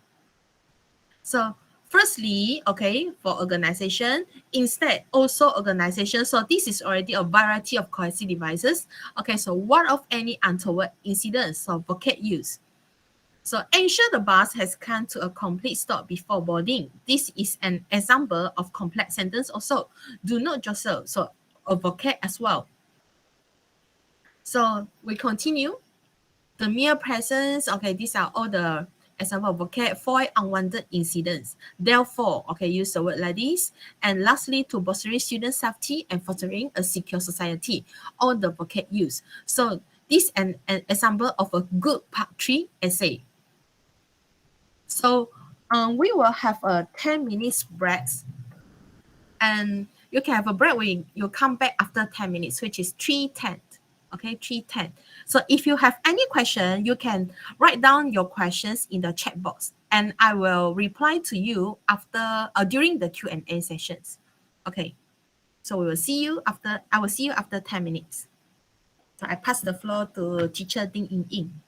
So firstly, okay, for organization, instead also organization. So this is already a variety of cohesive devices. Okay, so what of any untoward incidents? So vocab use. So ensure the bus has come to a complete stop before boarding. This is an example of complex sentence also. Do not jostle. So a vocab as well. So we continue. The mere presence, okay, these are all the example of vocab for unwanted incidents. Therefore, okay, use the word like this. And lastly, to bolstering student safety and fostering a secure society, all the vocab use. So this is an example of a good part 3 essay. So we will have a 10 minutes break. And you can have a break when you come back after 10 minutes, which is 3:10. Okay, 3:10. So if you have any question, you can write down your questions in the chat box, and I will reply to you after during the Q&A sessions. Okay. So we will see you after. I will see you after 10 minutes. So I pass the floor to teacher Ding Ying Ying.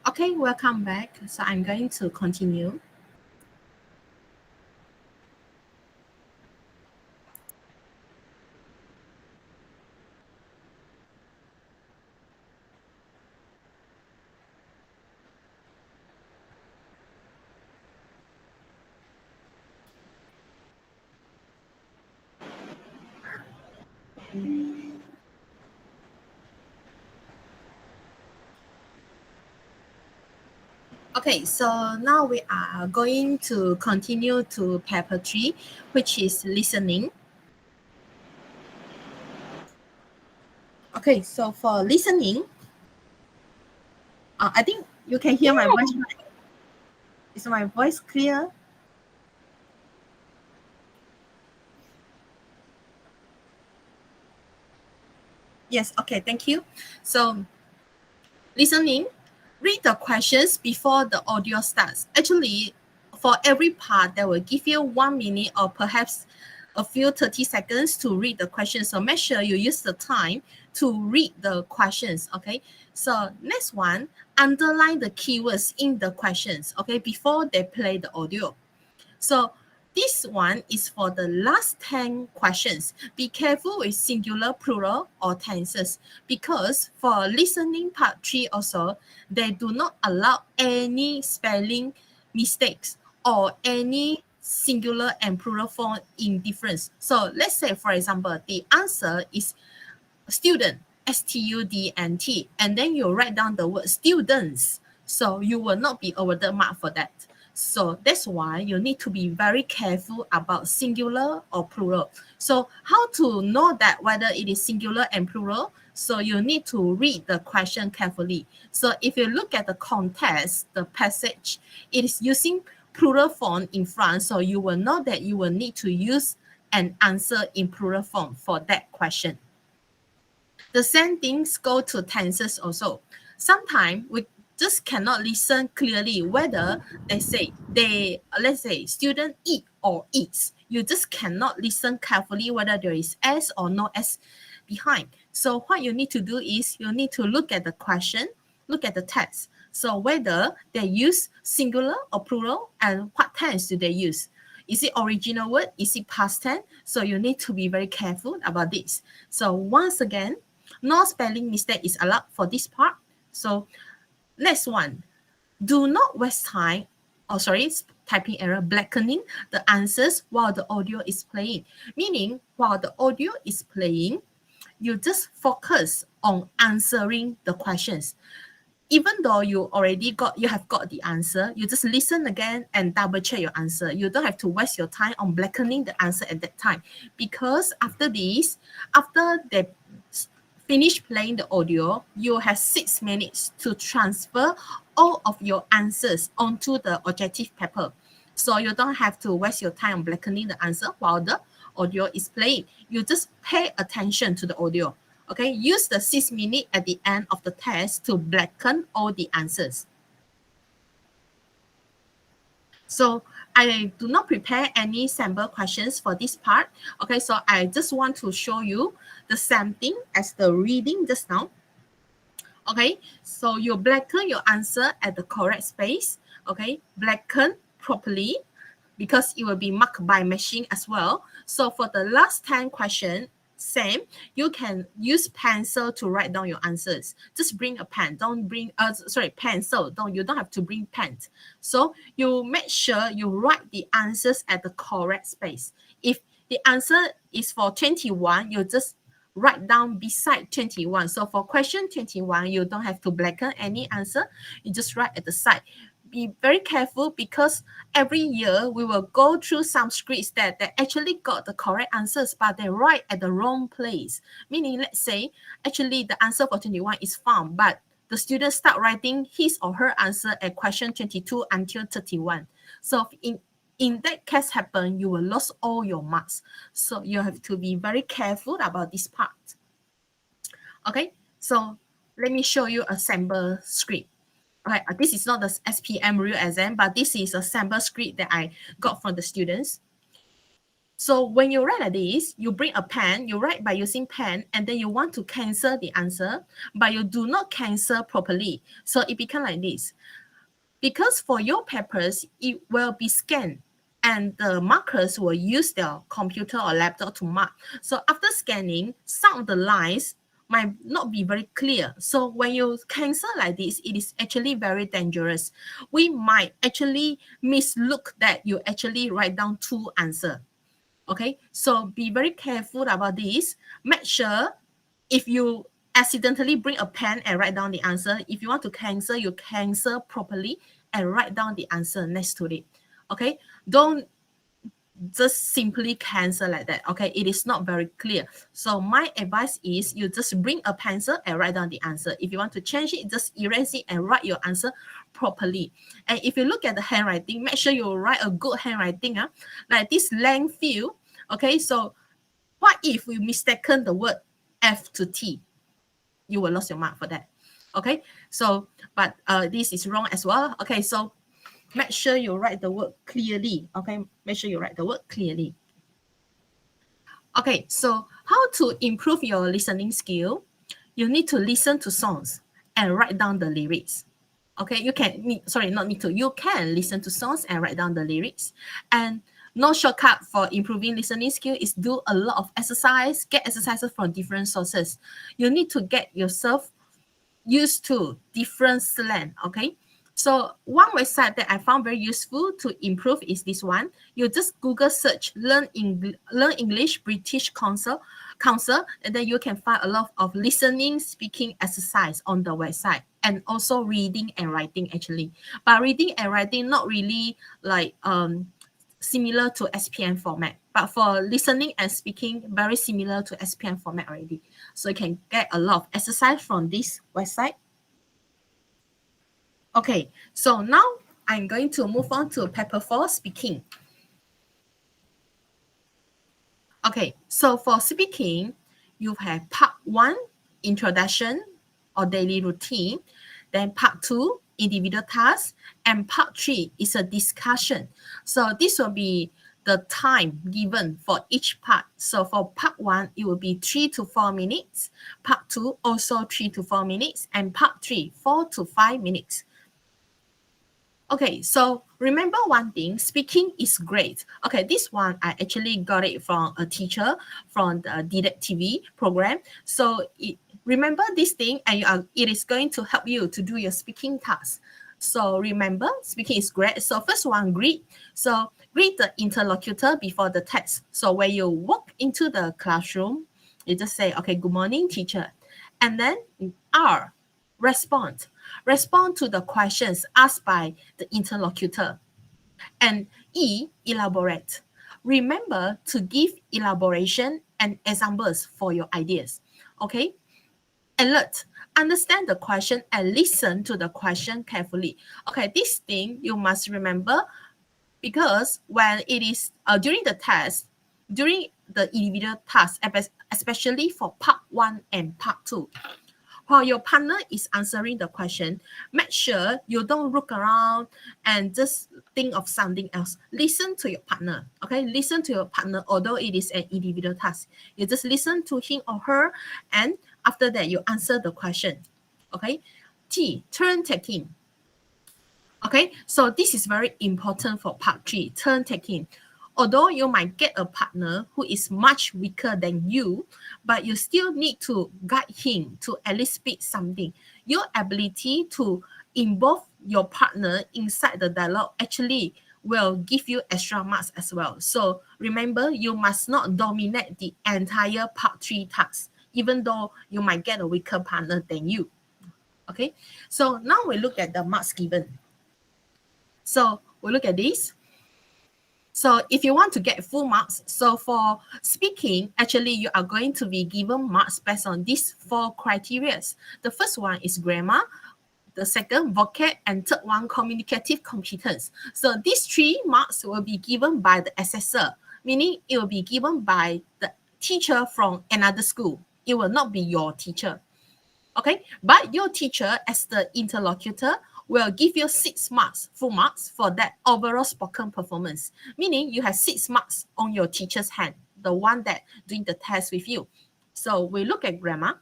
Okay, welcome back. So I'm going to continue. Okay, so now we are going to continue to paper 3, which is listening. Okay, so for listening, I think you can hear my voice, right? Is my voice clear? Yes, okay, thank you. So listening, read the questions before the audio starts. Actually, for every part, they will give you 1 minute or perhaps a few 30 seconds to read the questions. So make sure you use the time to read the questions, okay? So next one, underline the keywords in the questions, okay, before they play the audio. So this one is for the last 10 questions. Be careful with singular, plural, or tenses because for listening part 3 also, they do not allow any spelling mistakes or any singular and plural form indifference. So let's say, for example, the answer is student, S-T-U-D-N-T, and then you write down the word students. So you will not be awarded mark for that. So that's why you need to be very careful about singular or plural. So how to know that whether it is singular and plural? So you need to read the question carefully. So if you look at the context, the passage, it is using plural form in front. So you will know that you will need to use an answer in plural form for that question. The same things go to tenses also. Sometimes we just cannot listen clearly whether let's say student eat or eats. You just cannot listen carefully whether there is S or no S behind. So what you need to do is you need to look at the question, look at the text. So whether they use singular or plural and what tense do they use. Is it original word? Is it past tense? So you need to be very careful about this. So once again, no spelling mistake is allowed for this part. So next one, do not waste time, typing error, blackening the answers while the audio is playing. Meaning, while the audio is playing, you just focus on answering the questions. Even though you have got the answer, you just listen again and double check your answer. You don't have to waste your time on blackening the answer at that time, because after this, after they finish playing the audio, you have 6 minutes to transfer all of your answers onto the objective paper. So you don't have to waste your time on blackening the answer while the audio is playing. You just pay attention to the audio. Okay, use the 6 minutes at the end of the test to blacken all the answers. So I do not prepare any sample questions for this part. Okay, so I just want to show you the same thing as the reading just now. Okay, so you blacken your answer at the correct space. Okay, blacken properly because it will be marked by machine as well. So for the last 10 questions, same, you can use pencil to write down your answers. Just bring a pen. Don't bring pencil. You don't have to bring pen. So you make sure you write the answers at the correct space. If the answer is for 21, you just write down beside 21. So for question 21, you don't have to blacken any answer. You just write at the side. Be very careful because every year we will go through some scripts that they actually got the correct answers, but they write at the wrong place. Meaning, let's say, actually the answer for 21 is found, but the student start writing his or her answer at question 22 until 31. So in that case happen, you will lose all your marks. So you have to be very careful about this part. Okay, so let me show you a sample script. Okay, this is not the SPM real exam, but this is a sample script that I got from the students. So when you write like this, you bring a pen, you write by using pen, and then you want to cancel the answer, but you do not cancel properly. So it becomes like this. Because for your papers, it will be scanned and the markers will use their computer or laptop to mark. So after scanning, some of the lines might not be very clear. So when you cancel like this, it is actually very dangerous. We might actually mislook that you actually write down two answers. Okay, so be very careful about this. Make sure if you accidentally bring a pen and write down the answer, if you want to cancel, you cancel properly and write down the answer next to it. Okay, don't just simply cancel like that. Okay, it is not very clear. So my advice is you just bring a pencil and write down the answer. If you want to change it, just erase it and write your answer properly. And if you look at the handwriting, make sure you write a good handwriting. Like this length field. Okay, so what if we mistaken the word F to T? You will lose your mark for that. Okay, so but this is wrong as well. Okay, so make sure you write the word clearly. Okay, make sure you write the word clearly. Okay, so how to improve your listening skill? You need to listen to songs and write down the lyrics. Okay, you can you can listen to songs and write down the lyrics. And no shortcut for improving listening skill is do a lot of exercise, get exercises from different sources. You need to get yourself used to different slang. Okay, so one website that I found very useful to improve is this one. You just Google search learn English British Council, and then you can find a lot of listening speaking exercise on the website, and also reading and writing actually. But reading and writing not really like similar to SPM format, but for listening and speaking very similar to SPM format already. So you can get a lot of exercise from this website. Okay, so now I'm going to move on to paper 4 speaking. Okay, so for speaking, you have part 1, introduction or daily routine. Then part 2, individual tasks. And part 3 is a discussion. So this will be the time given for each part. So for part 1, it will be 3 to 4 minutes. Part 2, also 3 to 4 minutes. And part 3, 4 to 5 minutes. Okay, so remember one thing, speaking is great. Okay, this one, I actually got it from a teacher from the DDET TV program. So remember this thing and it is going to help you to do your speaking task. So remember, speaking is great. So first one, greet. So greet the interlocutor before the text. So when you walk into the classroom, you just say, okay, good morning, teacher. And then R, respond. Respond to the questions asked by the interlocutor. And E, elaborate. Remember to give elaboration and examples for your ideas. Okay? Alert. Understand the question and listen to the question carefully. Okay, this thing you must remember because when it is during the test, during the individual task, especially for part 1 and part 2, while your partner is answering the question, make sure you don't look around and just think of something else. Listen to your partner, okay? Listen to your partner, although it is an individual task. You just listen to him or her, and after that, you answer the question, okay? T, turn taking. Okay, so this is very important for part 3, turn taking. although you might get a partner who is much weaker than you, but you still need to guide him to at least speak something. Your ability to involve your partner inside the dialogue actually will give you extra marks as well. So remember, you must not dominate the entire part 3 task, even though you might get a weaker partner than you. Okay, so now we look at the marks given. So we look at this. So if you want to get full marks, so for speaking, actually you are going to be given marks based on these 4 criteria. The first one is grammar, the second vocab, and third one communicative competence. So these 3 marks will be given by the assessor, meaning it will be given by the teacher from another school. It will not be your teacher. Okay, but your teacher as the interlocutor will give you 6 marks, full marks for that overall spoken performance, meaning you have 6 marks on your teacher's hand, the one that doing the test with you. So we look at grammar.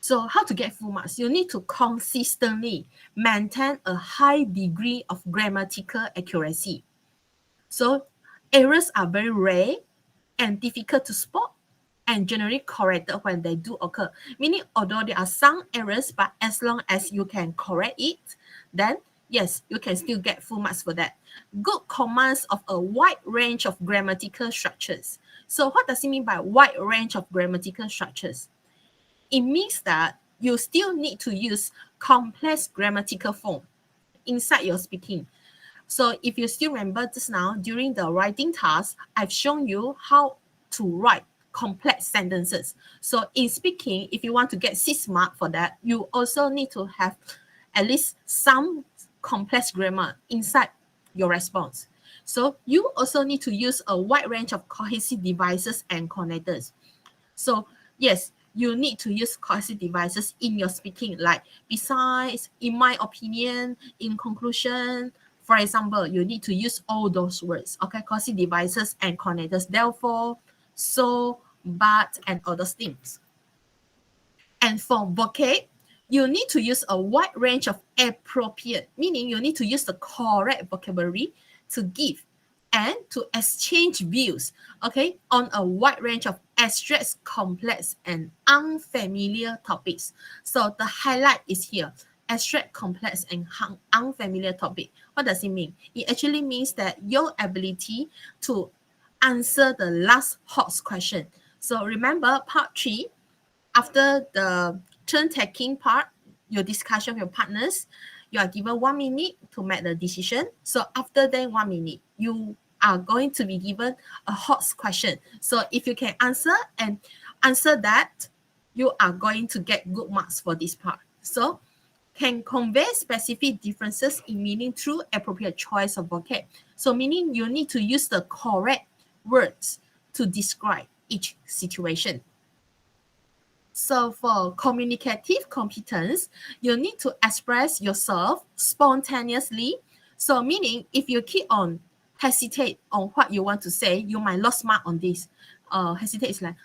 So how to get full marks? You need to consistently maintain a high degree of grammatical accuracy. So errors are very rare and difficult to spot and generally corrected when they do occur. Meaning, although there are some errors, but as long as you can correct it, then yes, you can still get full marks for that. Good commands of a wide range of grammatical structures. So what does it mean by wide range of grammatical structures? It means that you still need to use complex grammatical form inside your speaking. So if you still remember just now, during the writing task, I've shown you how to write complex sentences. So in speaking, if you want to get 6 marks for that, you also need to have at least some complex grammar inside your response. So you also need to use a wide range of cohesive devices and connectors. So yes, you need to use cohesive devices in your speaking, like besides, in my opinion, in conclusion. For example, you need to use all those words, okay? Cohesive devices and connectors. Therefore, so, but, and other things. And for vocab, you need to use a wide range of appropriate, meaning you need to use the correct vocabulary to give and to exchange views, okay, on a wide range of abstract, complex, and unfamiliar topics. So the highlight is here, abstract, complex, and unfamiliar topic. What does it mean? It actually means that your ability to answer the last hot question. So remember part 3, after the turn taking part, your discussion with your partners, you are given 1 minute to make the decision. So after that 1 minute, you are going to be given a hot question. So if you can answer that, you are going to get good marks for this part. So can convey specific differences in meaning through appropriate choice of vocab. So meaning you need to use the correct words to describe each situation. So for communicative competence, you need to express yourself spontaneously. So meaning if you keep on hesitate on what you want to say, you might lose mark on this. Hesitate is like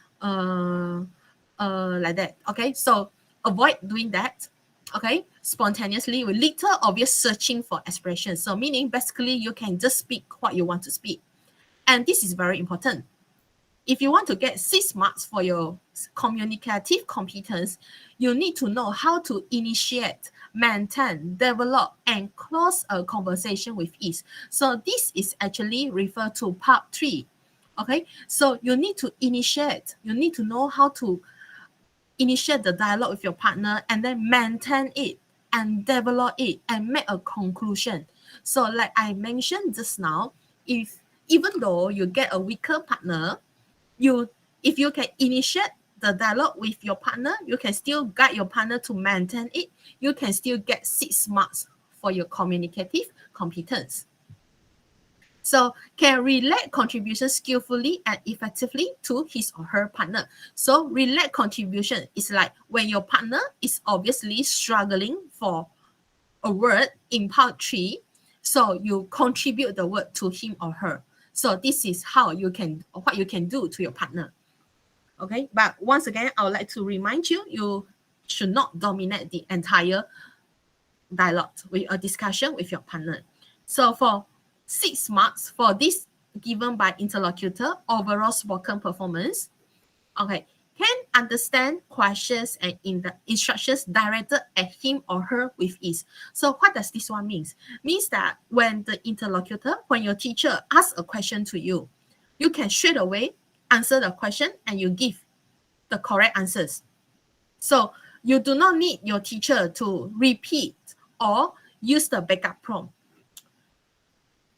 that. Okay, so avoid doing that. Okay, spontaneously with little obvious searching for expression. So meaning basically you can just speak what you want to speak. And this is very important. If you want to get 6 marks for your communicative competence, you need to know how to initiate, maintain, develop, and close a conversation with ease. So this is actually referred to part 3. Okay, so you need to initiate, you need to know how to initiate the dialogue with your partner and then maintain it and develop it and make a conclusion. So like I mentioned just now, even though you get a weaker partner, if you can initiate the dialogue with your partner, you can still guide your partner to maintain it. You can still get 6 marks for your communicative competence. So can relate contributions skillfully and effectively to his or her partner. So relate contribution is like when your partner is obviously struggling for a word in part 3, so you contribute the word to him or her. So this is what you can do to your partner. Okay, but once again, I would like to remind you, you should not dominate the entire dialogue with a discussion with your partner. So for 6 marks for this given by interlocutor, overall spoken performance. Okay, can understand questions and in the instructions directed at him or her with ease. So what does this one mean? Means that when the interlocutor, when your teacher asks a question to you, you can straight away answer the question and you give the correct answers. So you do not need your teacher to repeat or use the backup prompt.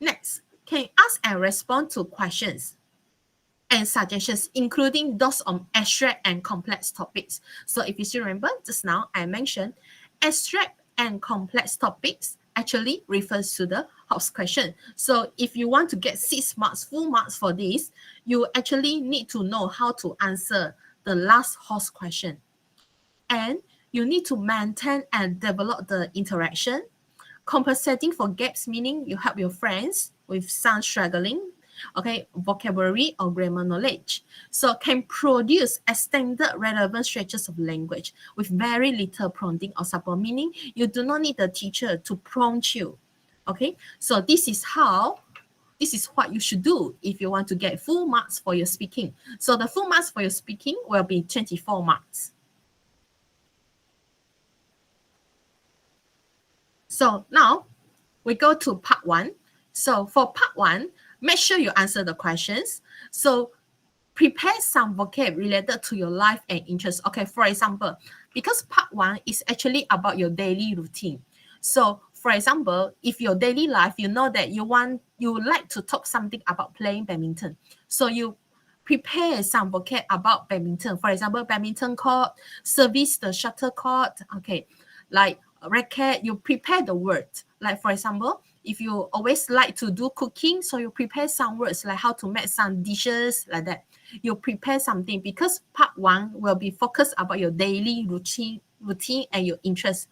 Next, can ask and respond to questions and suggestions, including those on abstract and complex topics. So if you still remember, just now I mentioned abstract and complex topics actually refers to the Hobbes question. So if you want to get 6 marks, full marks for this, you actually need to know how to answer the last Hobbes question. And you need to maintain and develop the interaction. Compensating for gaps, meaning you help your friends with some struggling, okay, vocabulary or grammar knowledge. So can produce extended relevant stretches of language with very little prompting or support, meaning you do not need the teacher to prompt you. Okay, so this is what you should do if you want to get full marks for your speaking. So the full marks for your speaking will be 24 marks. So now we go to part 1. So for part 1, make sure you answer the questions. So prepare some vocab related to your life and interests. Okay, for example, because part 1 is actually about your daily routine. So for example, if your daily life, you know that you like to talk something about playing badminton. So you prepare some vocab about badminton. For example, badminton court, service the shuttlecock, okay, like racket, you prepare the words. Like for example, if you always like to do cooking, so you prepare some words like how to make some dishes like that. You prepare something because part 1 will be focused about your daily routine and your interests.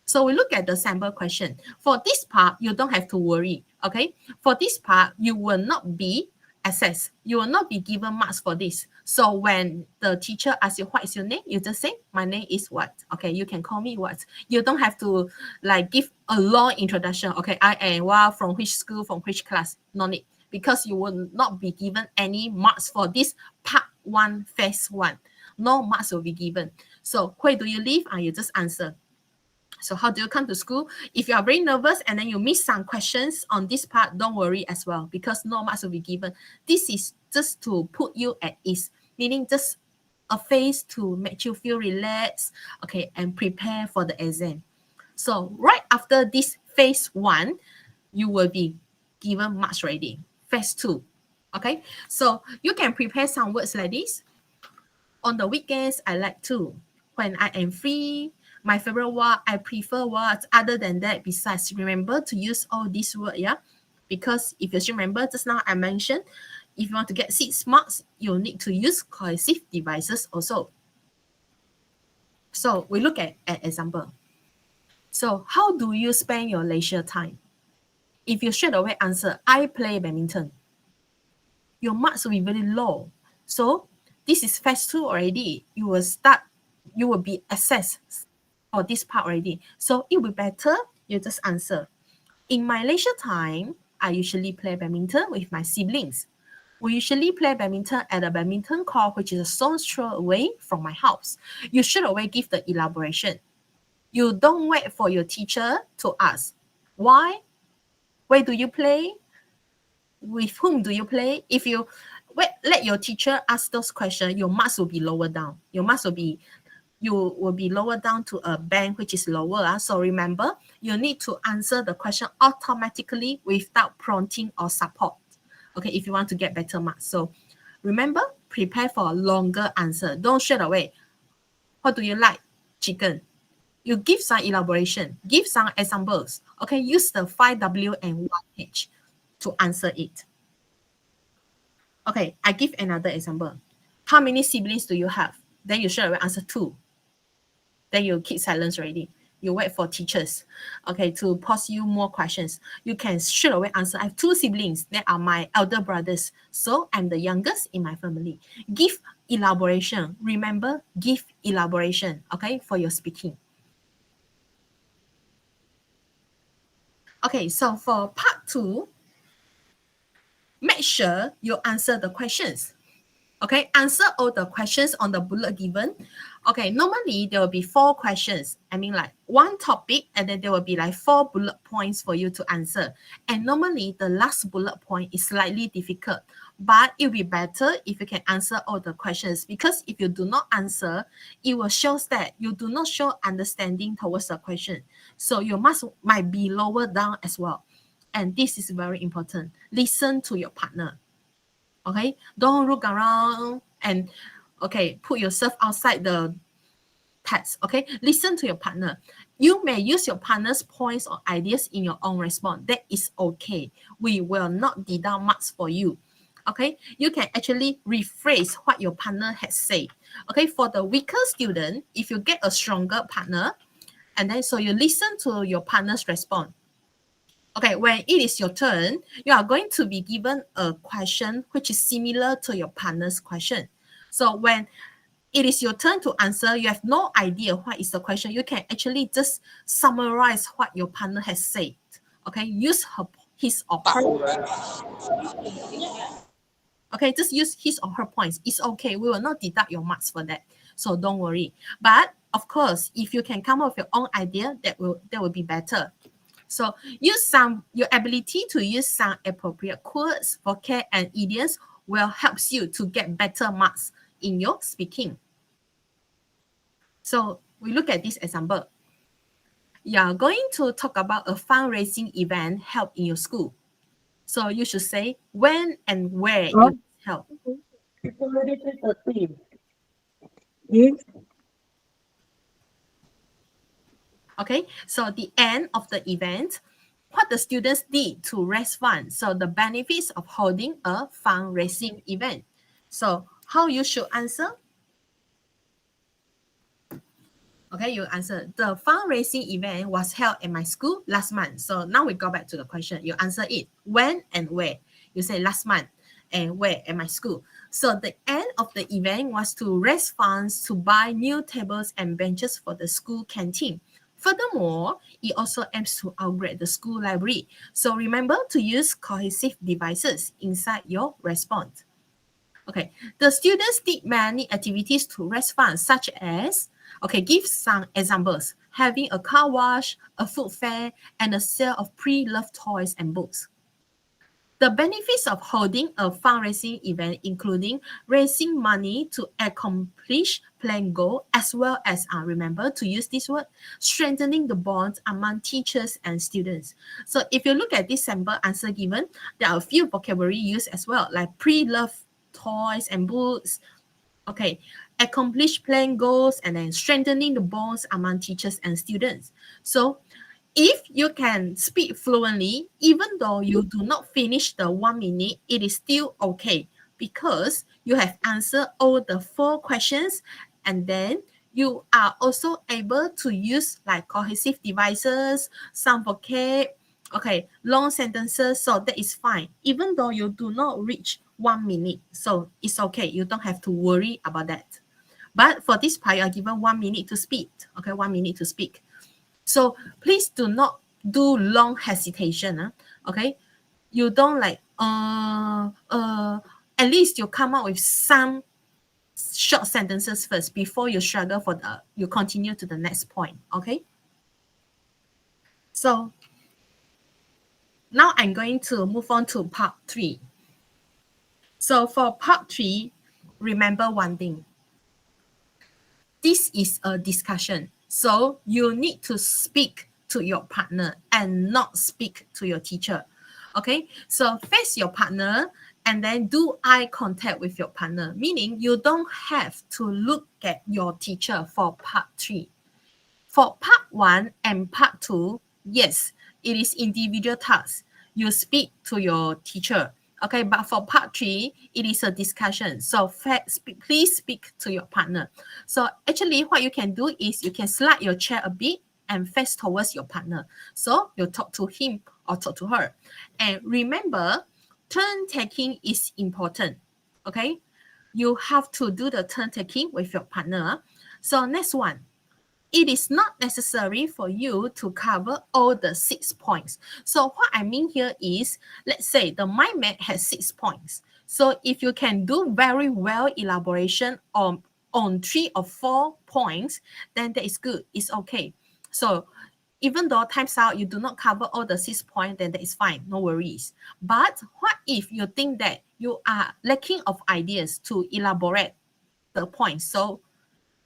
So we look at the sample question. For this part, you don't have to worry, okay? For this part, you will not be assessed. You will not be given marks for this. So when the teacher asks you, what is your name? You just say, my name is what? Okay, you can call me what? You don't have to like give a long introduction. Okay, I am well, from which school, from which class. No need, because you will not be given any marks for this part 1, phase 1. No marks will be given. So where do you live? And you just answer. So how do you come to school? If you are very nervous and then you miss some questions on this part, don't worry as well, because no marks will be given. This is just to put you at ease, meaning just a phase to make you feel relaxed, okay, and prepare for the exam. So right after this phase 1, you will be given marks already. Phase 2, okay? So you can prepare some words like this. On the weekends, I like to. When I am free, my favorite word, I prefer words. Other than that, besides, remember to use all these words, yeah? Because if you still remember, just now I mentioned, if you want to get 6 marks, you'll need to use cohesive devices also. So we look at an example. So how do you spend your leisure time? If you straight away answer, I play badminton, your marks will be very low. So this is phase 2 already. You will be assessed for this part already. So it will be better you just answer. In my leisure time, I usually play badminton with my siblings. We usually play badminton at a badminton court, which is a stone's throw away from my house. You should always give the elaboration. You don't wait for your teacher to ask, why? Where do you play? With whom do you play? If you let your teacher ask those questions, your marks will be lower down. You will be lower down to a band which is lower. So remember, you need to answer the question automatically without prompting or support. Okay, if you want to get better marks. So remember, prepare for a longer answer. Don't straight away. What do you like? Chicken. You give some elaboration, give some examples. Okay, use the 5W and 1H to answer it. Okay, I give another example. How many siblings do you have? Then you straight away answer 2. Then you keep silence already. You wait for teachers, okay, to pose you more questions. You can straight away answer, I have 2 siblings. They are my elder brothers. So I'm the youngest in my family. Give elaboration. Remember, give elaboration, okay, for your speaking. Okay, so for part 2, make sure you answer the questions. Okay, answer all the questions on the bullet given. Okay, normally there will be 4 questions. I mean like one topic, and then there will be like 4 bullet points for you to answer. And normally the last bullet point is slightly difficult, but it will be better if you can answer all the questions, because if you do not answer, it will show that you do not show understanding towards the question. So you might be lower down as well. And this is very important. Listen to your partner. Okay, don't look around and put yourself outside the text. Okay, listen to your partner. You may use your partner's points or ideas in your own response. That is okay. We will not deduct marks for you. Okay, you can actually rephrase what your partner has said. Okay, for the weaker student, if you get a stronger partner, and then so you listen to your partner's response. Okay, when it is your turn, you are going to be given a question which is similar to your partner's question. So when it is your turn to answer, you have no idea what is the question. You can actually just summarize what your partner has said. Okay, use his or her. Okay, just use his or her points. It's okay. We will not deduct your marks for that. So don't worry. But of course, if you can come up with your own idea, that will be better. So use your ability to use some appropriate quotes, vocab, and idioms will help you to get better marks in your speaking. So we look at this example. You are going to talk about a fundraising event held in your school. So you should say when and where you held. It's already 3:30. Yes. Okay, so the end of the event, what the students did to raise funds. So the benefits of holding a fundraising event. So how you should answer? Okay, you answer. The fundraising event was held at my school last month. So now we go back to the question. You answer it. When and where? You say last month and where at my school. So the end of the event was to raise funds to buy new tables and benches for the school canteen. Furthermore, it also aims to upgrade the school library. So remember to use cohesive devices inside your response. Okay, the students did many activities to raise funds, such as, give some examples, having a car wash, a food fair, and a sale of pre-loved toys and books. The benefits of holding a fundraising event including raising money to accomplish planned goal, as well as, remember to use this word, strengthening the bonds among teachers and students. So if you look at this sample answer given, there are a few vocabulary used as well, like pre-loved toys and books. Okay, accomplish planned goals, and then strengthening the bonds among teachers and students. So if you can speak fluently, even though you do not finish the 1 minute, it is still okay, because you have answered all the 4 questions, and then you are also able to use like cohesive devices, some vocab, long sentences. So that is fine, even though you do not reach 1 minute. So it's okay. You don't have to worry about that. But for this part, you are given 1 minute to speak. Okay, 1 minute to speak. So please do not do long hesitation. Okay, you don't like at least you come up with some short sentences first before you struggle you continue to the next point. Okay, so now I'm going to move on to part 3. So for part 3, remember one thing. This is a discussion. So you need to speak to your partner and not speak to your teacher. Okay, so face your partner and then do eye contact with your partner, meaning you don't have to look at your teacher for part 3. For part 1 and part 2, yes, it is individual tasks. You speak to your teacher. Okay, but for part 3, it is a discussion. So please speak to your partner. So actually what you can do is you can slide your chair a bit and face towards your partner. So you talk to him or talk to her. And remember, turn taking is important. Okay, you have to do the turn taking with your partner. So next one, it is not necessary for you to cover all the 6 points. So what I mean here is, let's say the mind map has 6 points. So if you can do very well elaboration on 3 or 4 points, then that is good. It's okay. So even though times out you do not cover all the 6 points, then that is fine. No worries. But what if you think that you are lacking of ideas to elaborate the points? So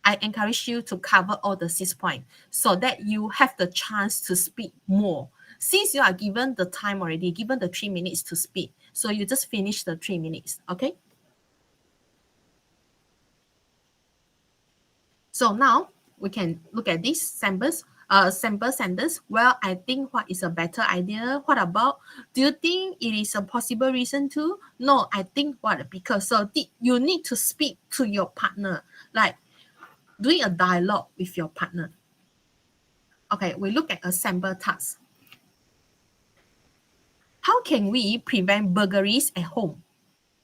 I encourage you to cover all the 6 points so that you have the chance to speak more. Since you are given the time already, given the 3 minutes to speak, so you just finish the 3 minutes, okay? So now we can look at these samples. Sample sentence. Well, I think what is a better idea? What about? Do you think it is a possible reason to? No, I think what? Because so you need to speak to your partner, like doing a dialogue with your partner. Okay, we look at a sample task. How can we prevent burglaries at home?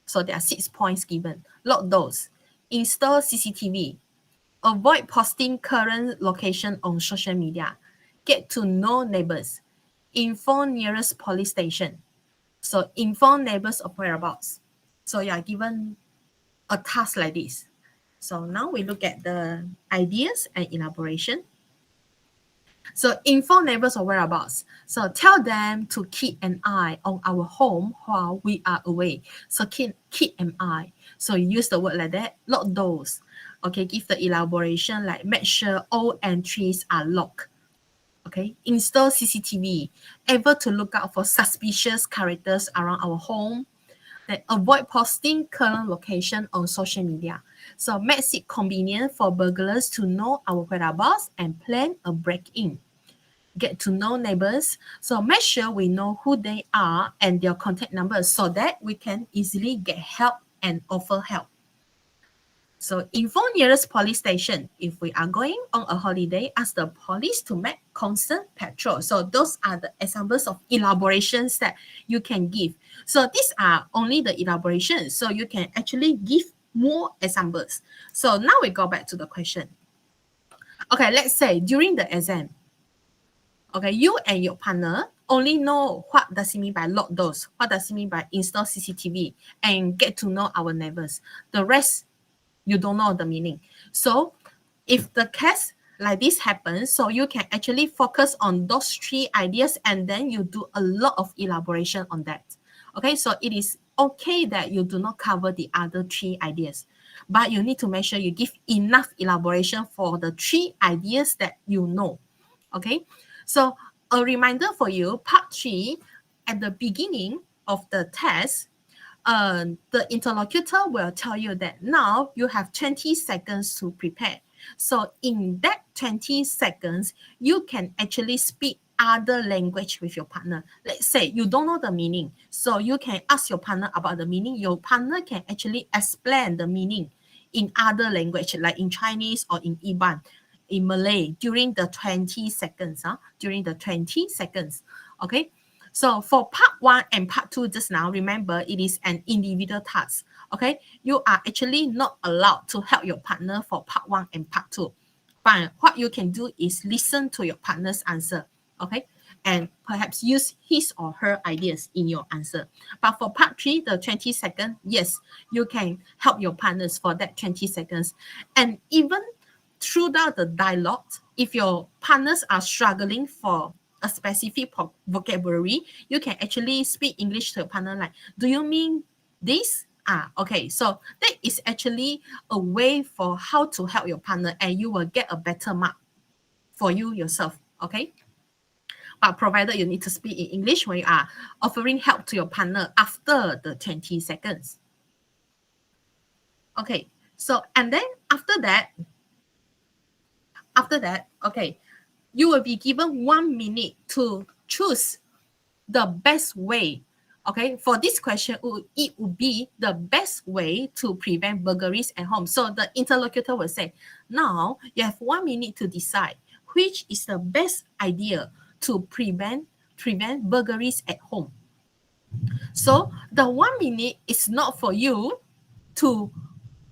So there are 6 points given. Lock doors, install CCTV, avoid posting current location on social media, get to know neighbors, inform nearest police station. So inform neighbors of whereabouts. So you are given a task like this. So now we look at the ideas and elaboration. So inform neighbors of whereabouts. So tell them to keep an eye on our home while we are away. So keep an eye. So you use the word like that. Lock doors. Okay, give the elaboration like make sure all entries are locked. Okay, install CCTV. Able to look out for suspicious characters around our home. Then avoid posting current location on social media. So makes it convenient for burglars to know our whereabouts and plan a break-in. Get to know neighbors. So make sure we know who they are and their contact numbers so that we can easily get help and offer help. So inform nearest police station. If we are going on a holiday, ask the police to make constant patrol. So those are the examples of elaborations that you can give. So these are only the elaborations. So you can actually give more examples. So now we go back to the question. Okay, let's say during the exam, okay, you and your partner only know what does it mean by lock doors, what does it mean by install CCTV, and get to know our neighbors. The rest, you don't know the meaning. So if the case like this happens, so you can actually focus on those 3 ideas and then you do a lot of elaboration on that. Okay, so it is okay that you do not cover the other 3 ideas, but you need to make sure you give enough elaboration for the 3 ideas that you know. Okay, so a reminder for you, part 3, at the beginning of the test, the interlocutor will tell you that now you have 20 seconds to prepare. So in that 20 seconds, you can actually speak other language with your partner. Let's say you don't know the meaning. So you can ask your partner about the meaning. Your partner can actually explain the meaning in other language, like in Chinese or in Iban, in Malay, during the 20 seconds. During the 20 seconds. Okay. So for part 1 and part 2 just now, remember it is an individual task. Okay, you are actually not allowed to help your partner for part 1 and part 2. But what you can do is listen to your partner's answer. Okay, and perhaps use his or her ideas in your answer. But for part 3, the 20 seconds, yes, you can help your partners for that 20 seconds. And even throughout the dialogue, if your partners are struggling for a specific vocabulary, you can actually speak English to your partner like, do you mean this? Okay, so that is actually a way for how to help your partner and you will get a better mark for you yourself, okay? But provided you need to speak in English when you are offering help to your partner after the 20 seconds. Okay, so and then after that, okay, you will be given 1 minute to choose the best way. Okay, for this question, it would be the best way to prevent burglaries at home. So the interlocutor will say, now you have 1 minute to decide which is the best idea to prevent burglaries at home. So the 1 minute is not for you to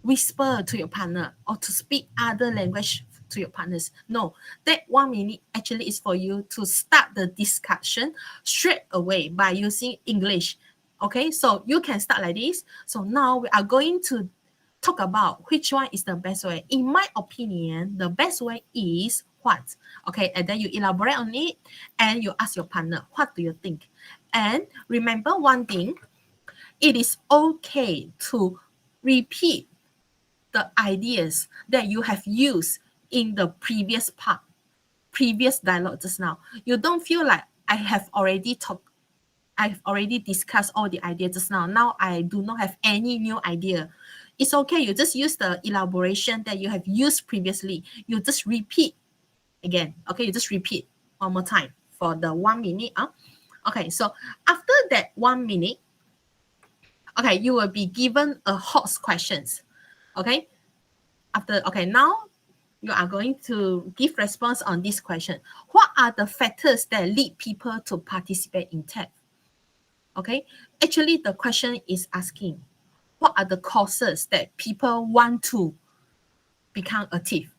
whisper to your partner or to speak other language to your partners. No, that 1 minute actually is for you to start the discussion straight away by using English. Okay, so you can start like this. So now we are going to talk about which one is the best way. In my opinion, the best way is what? Okay, and then you elaborate on it and you ask your partner, what do you think? And remember one thing, it is okay to repeat the ideas that you have used in the previous part, previous dialogue just now. You don't feel like I've already discussed all the ideas just now. Now I do not have any new idea. It's okay. You just use the elaboration that you have used previously. You just repeat again. Okay, you just repeat one more time for the 1 minute. Okay, so after that 1 minute, okay, you will be given a hot questions. Okay, now you are going to give response on this question. What are the factors that lead people to participate in TEP? Okay, actually the question is asking, what are the causes that people want to become active?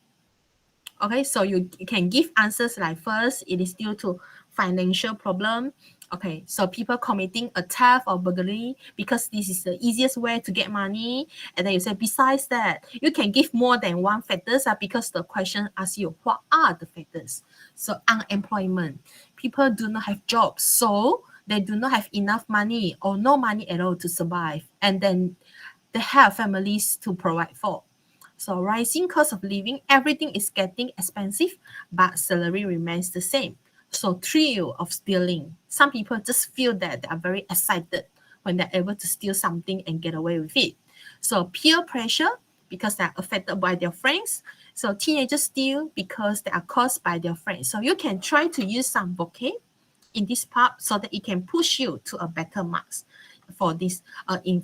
Okay, so you can give answers like, first, it is due to financial problem. Okay, so people committing a theft or burglary because this is the easiest way to get money. And then you say, besides that, you can give more than one factors because the question asks you, what are the factors? So unemployment, people do not have jobs, so they do not have enough money or no money at all to survive. And then they have families to provide for. So rising cost of living, everything is getting expensive, but salary remains the same. So thrill of stealing. Some people just feel that they are very excited when they're able to steal something and get away with it. So peer pressure, because they're affected by their friends. So teenagers steal because they are caused by their friends. So you can try to use some vocab in this part so that it can push you to a better marks for this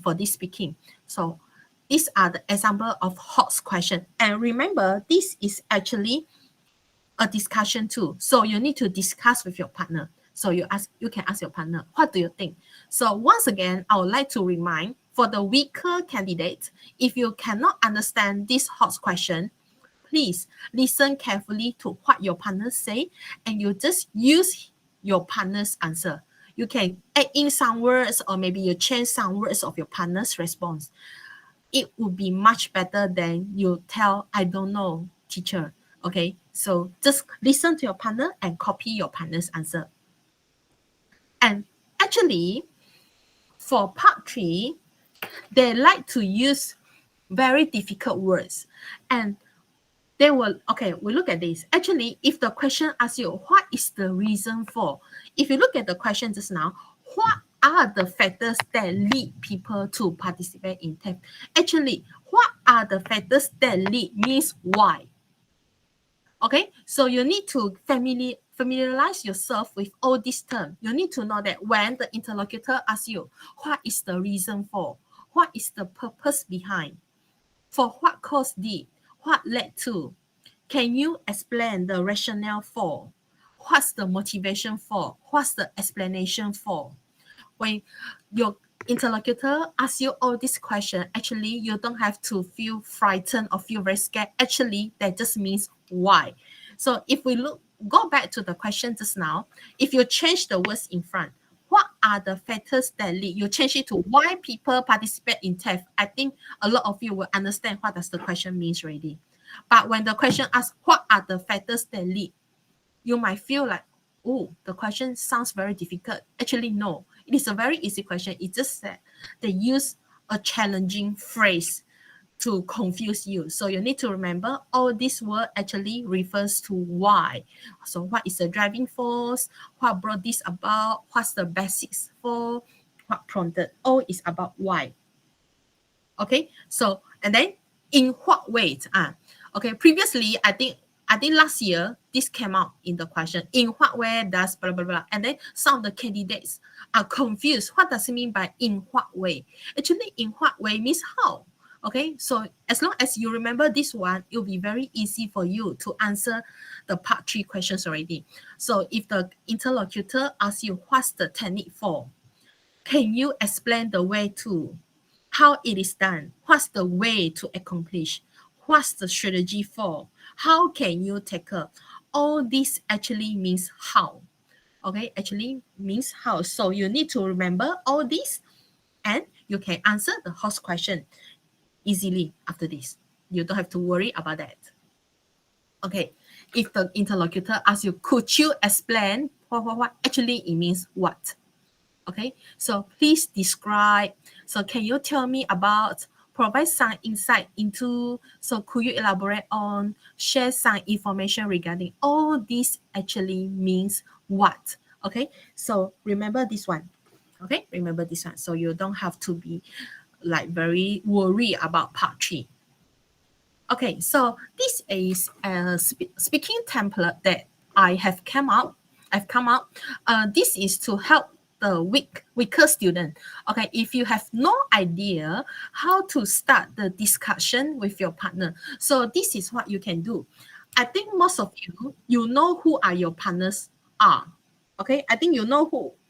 for this speaking. So these are the example of hot question. And remember, this is actually a discussion too. So you need to discuss with your partner. So you can ask your partner, what do you think? So once again, I would like to remind, for the weaker candidates, if you cannot understand this hot question, please listen carefully to what your partner say, and you just use your partner's answer. You can add in some words, or maybe you change some words of your partner's response. It would be much better than you tell, I don't know, teacher. Okay, so just listen to your partner and copy your partner's answer. And actually, for part 3, they like to use very difficult words. And they will, okay, we look at this. Actually, if the question asks you, what is the reason for? If you look at the question just now, what are the factors that lead people to participate in TEP? Actually, what are the factors that lead means why? Okay, so you need to familiarize yourself with all these terms. You need to know that when the interlocutor asks you, what is the reason for? What is the purpose behind? For what cause did? What led to? Can you explain the rationale for? What's the motivation for? What's the explanation for? When your interlocutor asks you all these questions, actually, you don't have to feel frightened or feel very scared. Actually, that just means why. So if we go back to the question just now, if you change the words in front, what are the factors that lead? You change it to why people participate in TEF. I think a lot of you will understand what does the question means already. But when the question asks, what are the factors that lead? You might feel like, oh, the question sounds very difficult. Actually, no. It is a very easy question. It's just that they use a challenging phrase to confuse you. So you need to remember all this word actually refers to why. So what is the driving force? What brought this about? What's the basics for? What prompted? All is about why. Okay, so and then in what way? Okay, previously I think last year this came out in the question. In what way does blah blah blah? And then some of the candidates are confused. What does it mean by in what way? Actually, in what way means how. Okay, so as long as you remember this one, it'll be very easy for you to answer the part 3 questions already. So if the interlocutor asks you what's the technique for, can you explain the way to? How it is done? What's the way to accomplish? What's the strategy for? How can you tackle? All this actually means how. Okay, actually means how. So you need to remember all this and you can answer the host question easily after this. You don't have to worry about that. Okay, if the interlocutor asks you, could you explain what actually it means what? Okay, so please describe. So can you tell me about, provide some insight into, so could you elaborate on, share some information regarding all this actually means what? Okay, so remember this one. Okay, remember this one. So you don't have to be like very worried about part 3. Okay, so this is a speaking template that I have come up. I've come up. This is to help the weaker student. Okay, if you have no idea how to start the discussion with your partner, so this is what you can do. I think most of you know who are your partners are. Okay, I think you know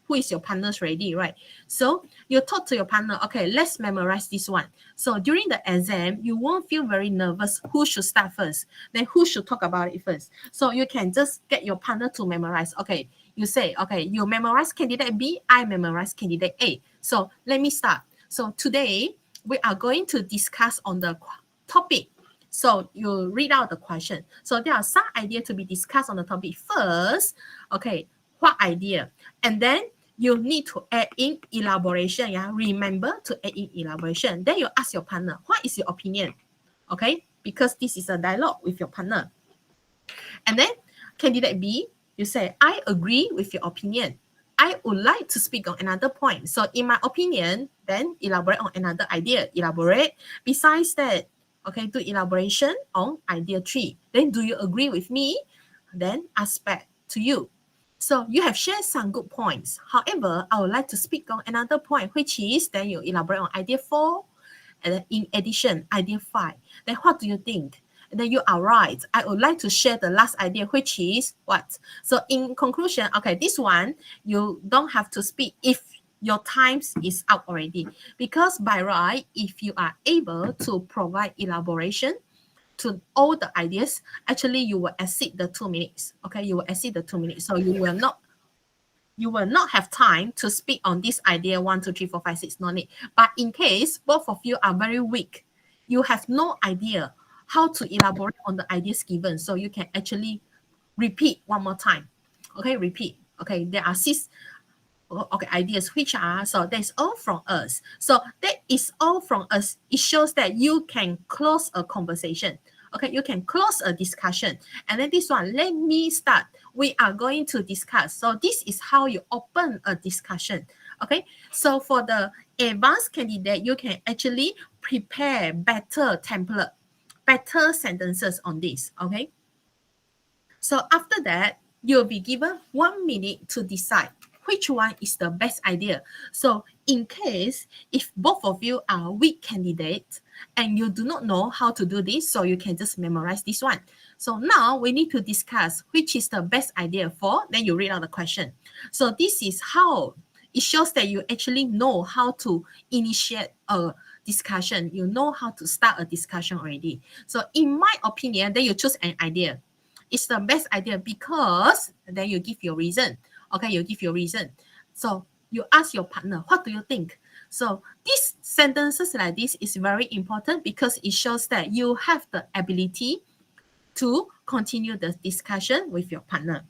who is your partners already, right? So you talk to your partner, okay, let's memorize this one. So during the exam, you won't feel very nervous who should start first, then who should talk about it first. So you can just get your partner to memorize. Okay, you say, okay, you memorize candidate B, I memorize candidate A. So let me start. So today, we are going to discuss on the topic. So you read out the question. So there are some ideas to be discussed on the topic first. Okay, what idea? And then you need to add in elaboration. Yeah, remember to add in elaboration. Then you ask your partner, what is your opinion? Okay, because this is a dialogue with your partner. And then candidate B, you say, I agree with your opinion. I would like to speak on another point. So in my opinion, then elaborate on another idea. Elaborate. Besides that, okay, do elaboration on idea 3. Then do you agree with me? Then ask back to you. So you have shared some good points. However, I would like to speak on another point, which is then you elaborate on idea 4. And then in addition, idea 5. Then what do you think? And then you are right. I would like to share the last idea, which is what? So in conclusion, okay, this one, you don't have to speak if your time is up already. Because by right, if you are able to provide elaboration to all the ideas, actually you will exceed the 2 minutes. Okay, you will exceed the 2 minutes. So you will not have time to speak on this idea 1, 2, 3, 4, 5, 6, no need. But in case both of you are very weak, you have no idea how to elaborate on the ideas given. So you can actually repeat one more time. Okay, repeat. Okay, there are 6 ideas which are, so that's all from us. So that is all from us. It shows that you can close a conversation. Okay, you can close a discussion. And then this one, let me start. We are going to discuss. So this is how you open a discussion. Okay, so for the advanced candidate, you can actually prepare better template, better sentences on this. Okay, so after that, you'll be given 1 minute to decide which one is the best idea. So in case if both of you are weak candidates and you do not know how to do this, so you can just memorize this one. So now we need to discuss which is the best idea for, then you read out the question. So this is how it shows that you actually know how to initiate a discussion. You know how to start a discussion already. So in my opinion, then you choose an idea. It's the best idea because then you give your reason. Okay, you give your reason. So you ask your partner, what do you think? So these sentences like this is very important because it shows that you have the ability to continue the discussion with your partner.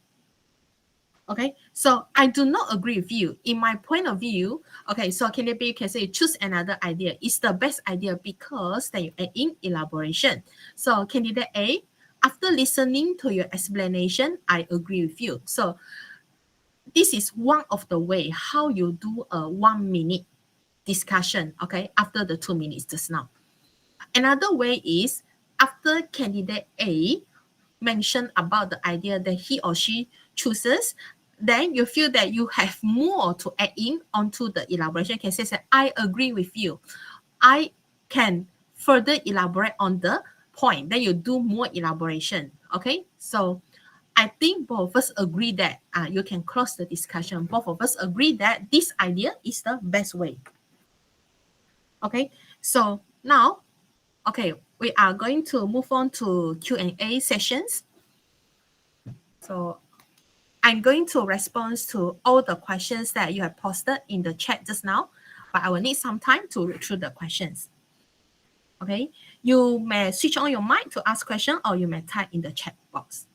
Okay, so I do not agree with you. In my point of view, okay, so candidate B can say choose another idea. It's the best idea because then you add in elaboration. So candidate A, after listening to your explanation, I agree with you. So this is one of the way how you do a 1 minute discussion, okay, after the 2 minutes just now. Another way is after candidate A mentioned about the idea that he or she chooses, then you feel that you have more to add in onto the elaboration. You can say that I agree with you. I can further elaborate on the point. Then you do more elaboration. Okay, so I think both of us agree that you can close the discussion. Both of us agree that this idea is the best way. Okay, so now, okay, we are going to move on to Q&A sessions. So I'm going to respond to all the questions that you have posted in the chat just now, but I will need some time to read through the questions. Okay, you may switch on your mic to ask question, or you may type in the chat box.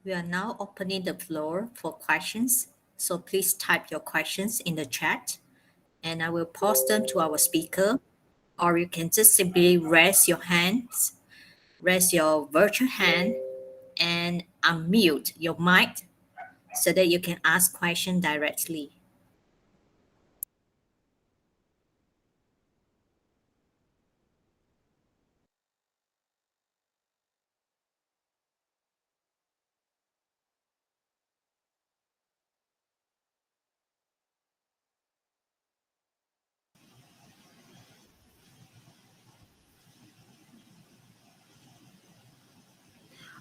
We are now opening the floor for questions, so please type your questions in the chat and I will post them to our speaker, or you can just simply raise your virtual hand and unmute your mic so that you can ask questions directly.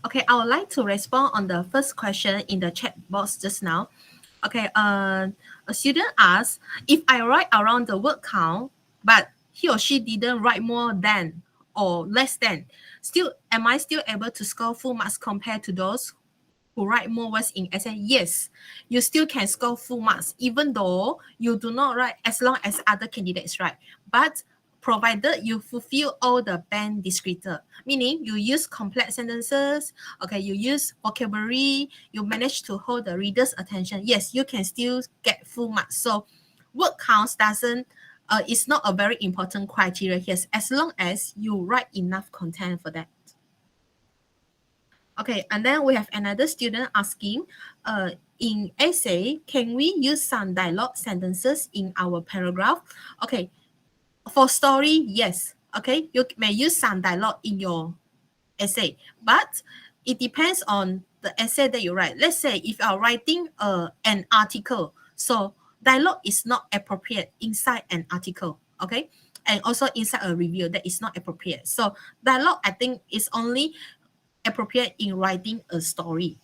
Okay, I would like to respond on the first question in the chat box just now. Okay, a student asked, if I write around the word count, but he or she didn't write more than or less than, am I still able to score full marks compared to those who write more words in essay? Yes, you still can score full marks, even though you do not write as long as other candidates write. But provided you fulfill all the band descriptor, meaning you use complex sentences, okay, you use vocabulary, you manage to hold the reader's attention, yes, you can still get full marks. So word counts is not a very important criteria here, as long as you write enough content for that. Okay, and then we have another student asking, in essay, can we use some dialogue sentences in our paragraph? Okay, for story, yes. Okay, you may use some dialogue in your essay, but it depends on the essay that you write. Let's say if you are writing an article, so dialogue is not appropriate inside an article, okay? And also inside a review, that is not appropriate. So dialogue, I think, is only appropriate in writing a story.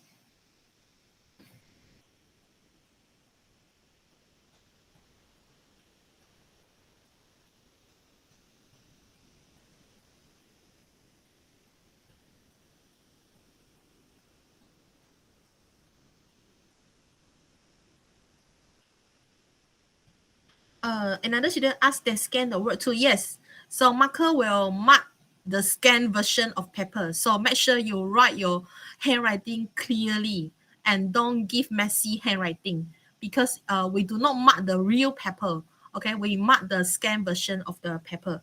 Another student asked they scan the word too. Yes, so marker will mark the scanned version of paper. So make sure you write your handwriting clearly and don't give messy handwriting, because we do not mark the real paper. Okay, we mark the scanned version of the paper.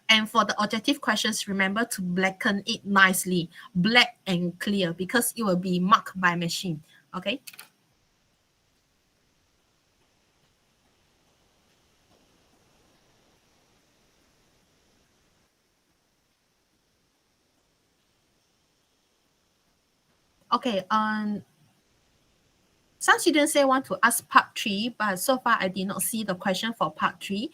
And for the objective questions, remember to blacken it nicely, black and clear, because it will be marked by machine. Okay. Okay. Some students say want to ask part 3, but so far I did not see the question for part 3.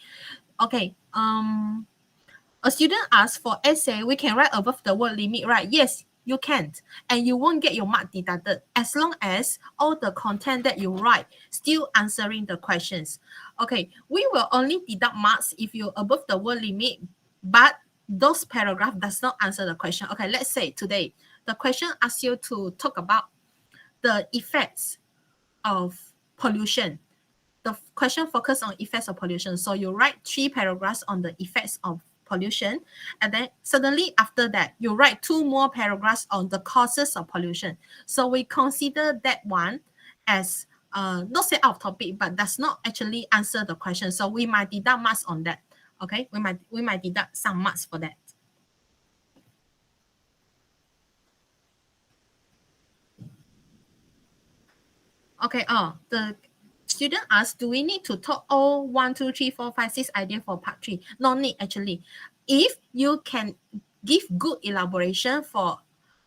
Okay. A student asked for essay, we can write above the word limit, right? Yes, you can. And you won't get your mark deducted as long as all the content that you write still answering the questions. Okay, we will only deduct marks if you're above the word limit, but those paragraph does not answer the question. Okay, let's say today, the question asks you to talk about the effects of pollution. The question focus on effects of pollution. So you write 3 paragraphs on the effects of pollution, and then suddenly after that, you write 2 more paragraphs on the causes of pollution. So we consider that one as not say out of topic, but does not actually answer the question. So we might deduct marks on that. Okay, we might deduct some marks for that. Okay, the student asked, do we need to talk all 1, 2, 3, 4, 5, 6 ideas for part 3? No need actually. if you can give good elaboration for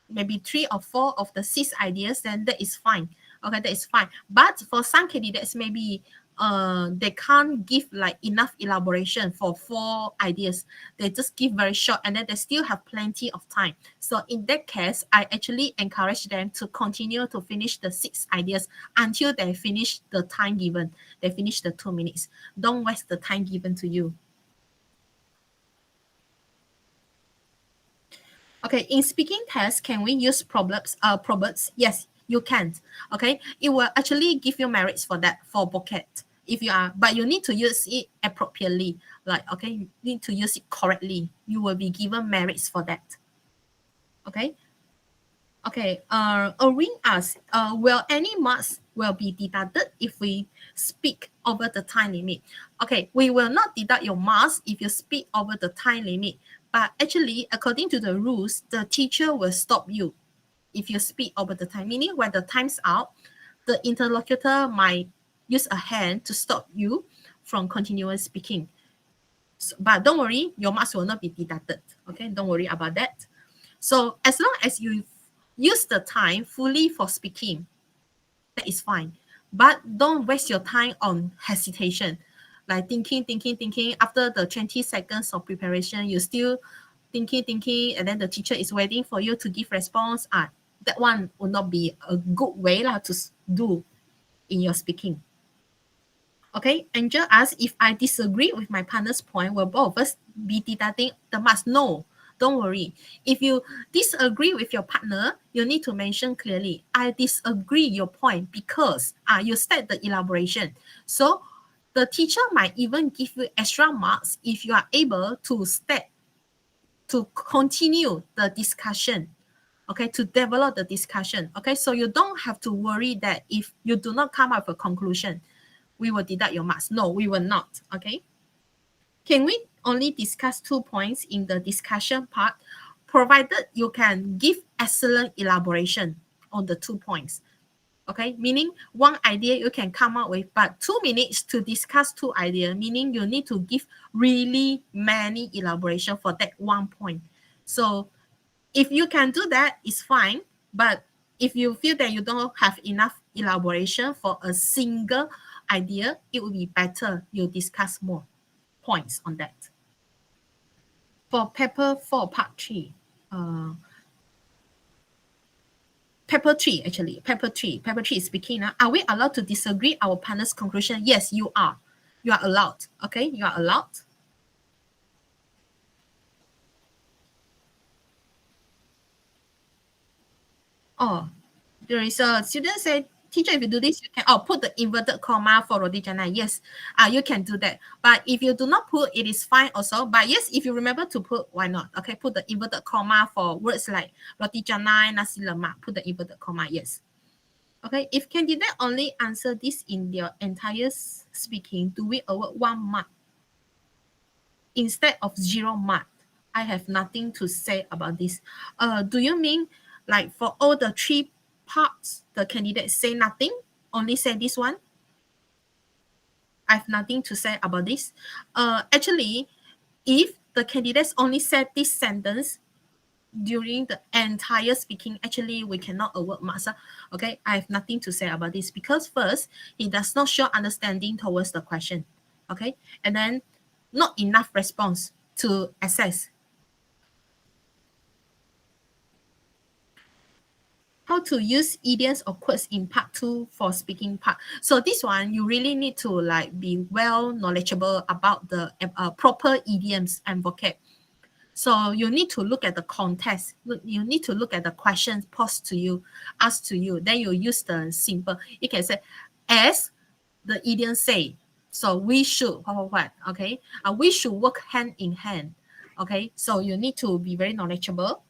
maybe 3 or 4 of the 6 ideas, then that is fine. Okay, that is fine. But for some candidates, maybe they can't give like enough elaboration for 4 ideas. They just give very short, and then they still have plenty of time. So in that case, I actually encourage them to continue to finish the 6 ideas until they finish the time given. They finish the 2 minutes. Don't waste the time given to you. Okay, in speaking test, can we use proverbs? Yes, you can. Okay, it will actually give you merits for that, for vocab. If you are, but you need to use it appropriately. Like, okay, you need to use it correctly. You will be given merits for that. Okay. Okay, Irene asks, will any marks will be deducted if we speak over the time limit? Okay, we will not deduct your marks if you speak over the time limit. But actually, according to the rules, the teacher will stop you if you speak over the time. Meaning when the time's out, the interlocutor might use a hand to stop you from continuous speaking. So, but don't worry, your marks will not be deducted. Okay, don't worry about that. So as long as you use the time fully for speaking, that is fine. But don't waste your time on hesitation. Like thinking. After the 20 seconds of preparation, you still thinking, and then the teacher is waiting for you to give response. That one will not be a good way to do in your speaking. Okay, Angel asks, if I disagree with my partner's point, will both of us be deducting the marks? No, don't worry. If you disagree with your partner, you need to mention clearly, I disagree your point because you state the elaboration. So the teacher might even give you extra marks if you are able to continue the discussion. Okay, to develop the discussion. Okay, so you don't have to worry that if you do not come up with a conclusion, we will deduct your marks. No, we will not. Okay. Can we only discuss 2 points in the discussion part, provided you can give excellent elaboration on the 2 points? Okay, meaning one idea you can come up with, but 2 minutes to discuss 2 ideas, meaning you need to give really many elaboration for that 1 point. So if you can do that, it's fine. But if you feel that you don't have enough elaboration for a single idea, it would be better you discuss more points on that. For paper 4, part 3, paper 3 is speaking. Are we allowed to disagree our partner's conclusion? Yes, you are. You are allowed. Okay, you are allowed. Oh, there is a student said, teacher, if you do this, you can put the inverted comma for roti canai. Yes, you can do that. But if you do not put, it is fine also. But yes, if you remember to put, why not? Okay, put the inverted comma for words like roti canai, nasi lemak. Put the inverted comma, yes. Okay, if candidate only answer this in their entire speaking, do we award 1 mark instead of 0 mark? I have nothing to say about this. Do you mean like for all the 3 parts, the candidate say nothing, only say this one? I have nothing to say about this. Actually, if the candidates only said this sentence during the entire speaking, actually we cannot award marks. Okay, I have nothing to say about this because first, he does not show understanding towards the question. Okay, and then not enough response to assess. How to use idioms or quotes in part 2 for speaking part. So this one, you really need to like be well knowledgeable about the proper idioms and vocab. So you need to look at the context. You need to look at the questions posed to you, asked to you. Then you use the simple. You can say, as the idiom say. So we should, what, okay? We should work hand in hand. Okay, so you need to be very knowledgeable.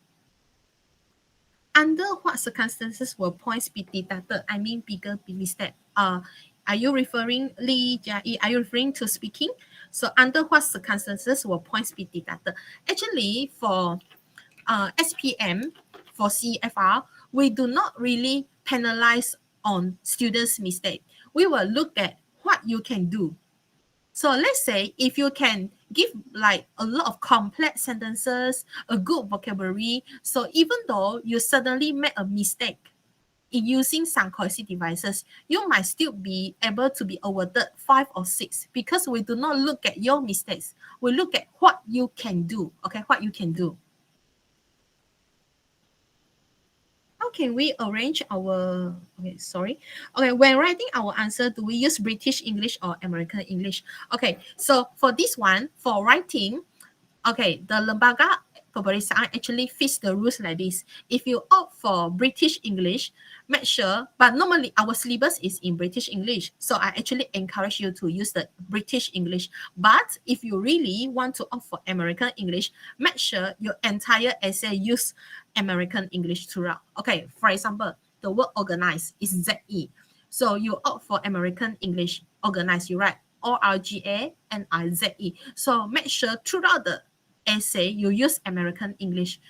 Under what circumstances will points be deducted? I mean, bigger mistake. Are you referring, Lee Jia-yi, are you referring to speaking? So under what circumstances will points be deducted? Actually, for SPM, for CFR, we do not really penalize on students' mistake. We will look at what you can do. So let's say if you can give like a lot of complex sentences, a good vocabulary. So even though you suddenly make a mistake in using some cohesive devices, you might still be able to be awarded 5 or 6 because we do not look at your mistakes. We look at what you can do. Okay, what you can do. How can we arrange our, when writing our answer, do we use British English or American English? Okay, so for this one, for writing, okay, the Lembaga Peperiksaan actually fits the rules like this. If you opt for British English, make sure, but normally our syllabus is in British English. So I actually encourage you to use the British English. But if you really want to opt for American English, make sure your entire essay use American English throughout. Okay, for example, the word organize is ZE. So you opt for American English, organize, you write ORGANIZE. So make sure throughout the essay you use American English.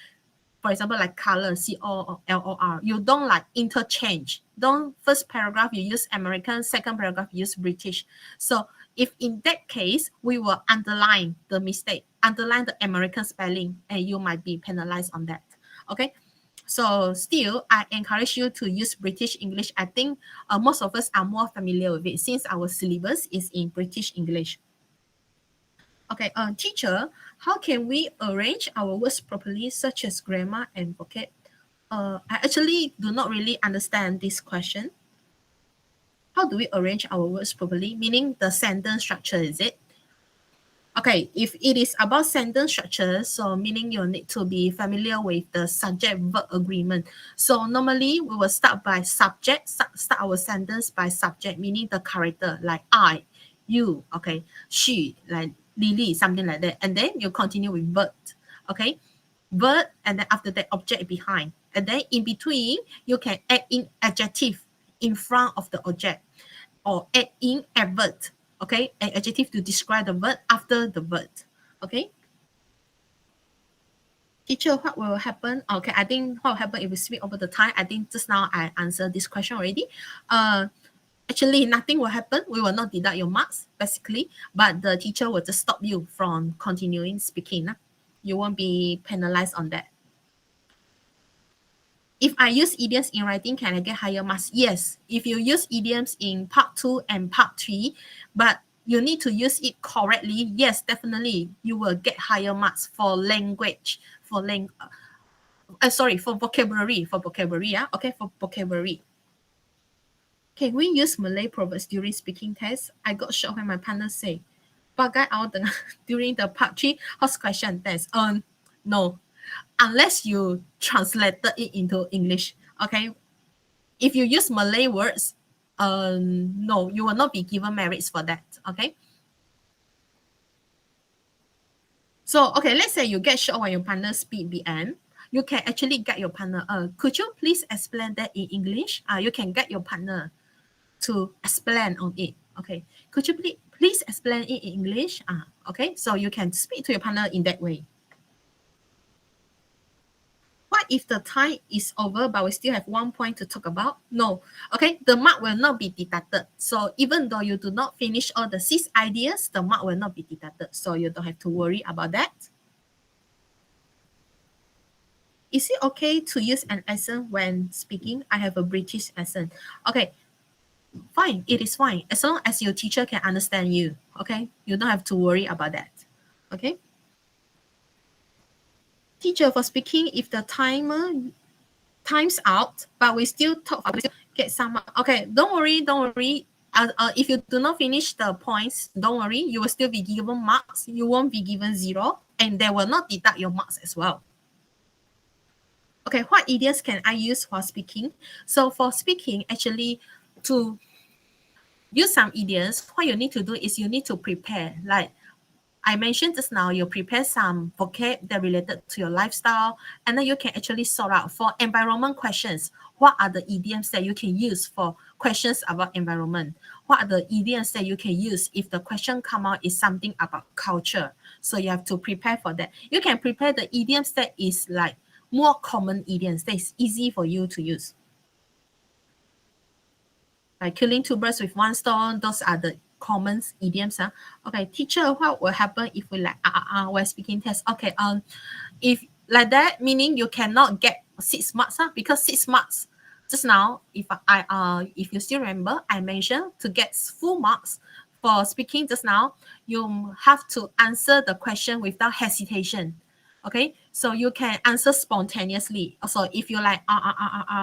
For example, like color, COLOR. You don't like interchange. Don't first paragraph you use American, second paragraph you use British. So if in that case, we will underline the mistake, underline the American spelling, and you might be penalized on that. Okay. So still, I encourage you to use British English. I think most of us are more familiar with it since our syllabus is in British English. Okay, teacher, how can we arrange our words properly, such as grammar and vocab? I actually do not really understand this question. How do we arrange our words properly? Meaning the sentence structure, is it? Okay, if it is about sentence structure, so meaning you need to be familiar with the subject-verb agreement. So normally we will start by subject, start our sentence by subject, meaning the character, like I, you, okay, she, like Lily, something like that. And then you continue with verb, okay? Verb, and then after that, object behind. And then in between, you can add in adjective in front of the object or add in adverb. Okay, an adjective to describe the word after the word. Okay. Teacher, what will happen? Okay, I think what will happen if we speak over the time. I think just now I answered this question already. Actually, nothing will happen. We will not deduct your marks, basically, but the teacher will just stop you from continuing speaking. You won't be penalized on that. If I use idioms in writing, can I get higher marks? Yes. If you use idioms in part 2 and part 3, but you need to use it correctly, yes, definitely, you will get higher marks for language, for vocabulary, okay, for vocabulary. Can we use Malay proverbs during speaking tests? I got shocked when my partner say, bagai out during the part 3 host question test. No, unless you translated it into English. Okay. If you use Malay words, no, you will not be given merits for that. Okay. So, okay, let's say you get shocked when your partner speak BM. You can actually get your partner, could you please explain that in English? You can get your partner to explain on it. Okay. Could you please explain it in English? Okay. So you can speak to your partner in that way. What if the time is over, but we still have 1 point to talk about? No. Okay, the mark will not be deducted. So even though you do not finish all the 6 ideas, the mark will not be deducted. So you don't have to worry about that. Is it okay to use an accent when speaking? I have a British accent. Okay, fine. It is fine. As long as your teacher can understand you. Okay, you don't have to worry about that. Okay. Teacher, for speaking, if the time's out, but we still talk, we still get some. Okay, don't worry. If you do not finish the points, don't worry. You will still be given marks. You won't be given 0, and they will not deduct your marks as well. Okay, what idioms can I use for speaking? So for speaking, actually, to use some idioms, what you need to do is you need to prepare. Like I mentioned just now, you prepare some vocab that related to your lifestyle, and then you can actually sort out for environment questions. What are the idioms that you can use for questions about environment? What are the idioms that you can use if the question come out is something about culture? So you have to prepare for that. You can prepare the idioms that is like more common idioms that is easy for you to use. Like killing 2 birds with 1 stone, those are the common idioms. Okay, teacher, what will happen if we like while speaking test? Okay, if like that, meaning you cannot get 6 marks, because 6 marks just now, if you still remember, I mentioned to get full marks for speaking just now, you have to answer the question without hesitation. Okay, so you can answer spontaneously. Also, if you like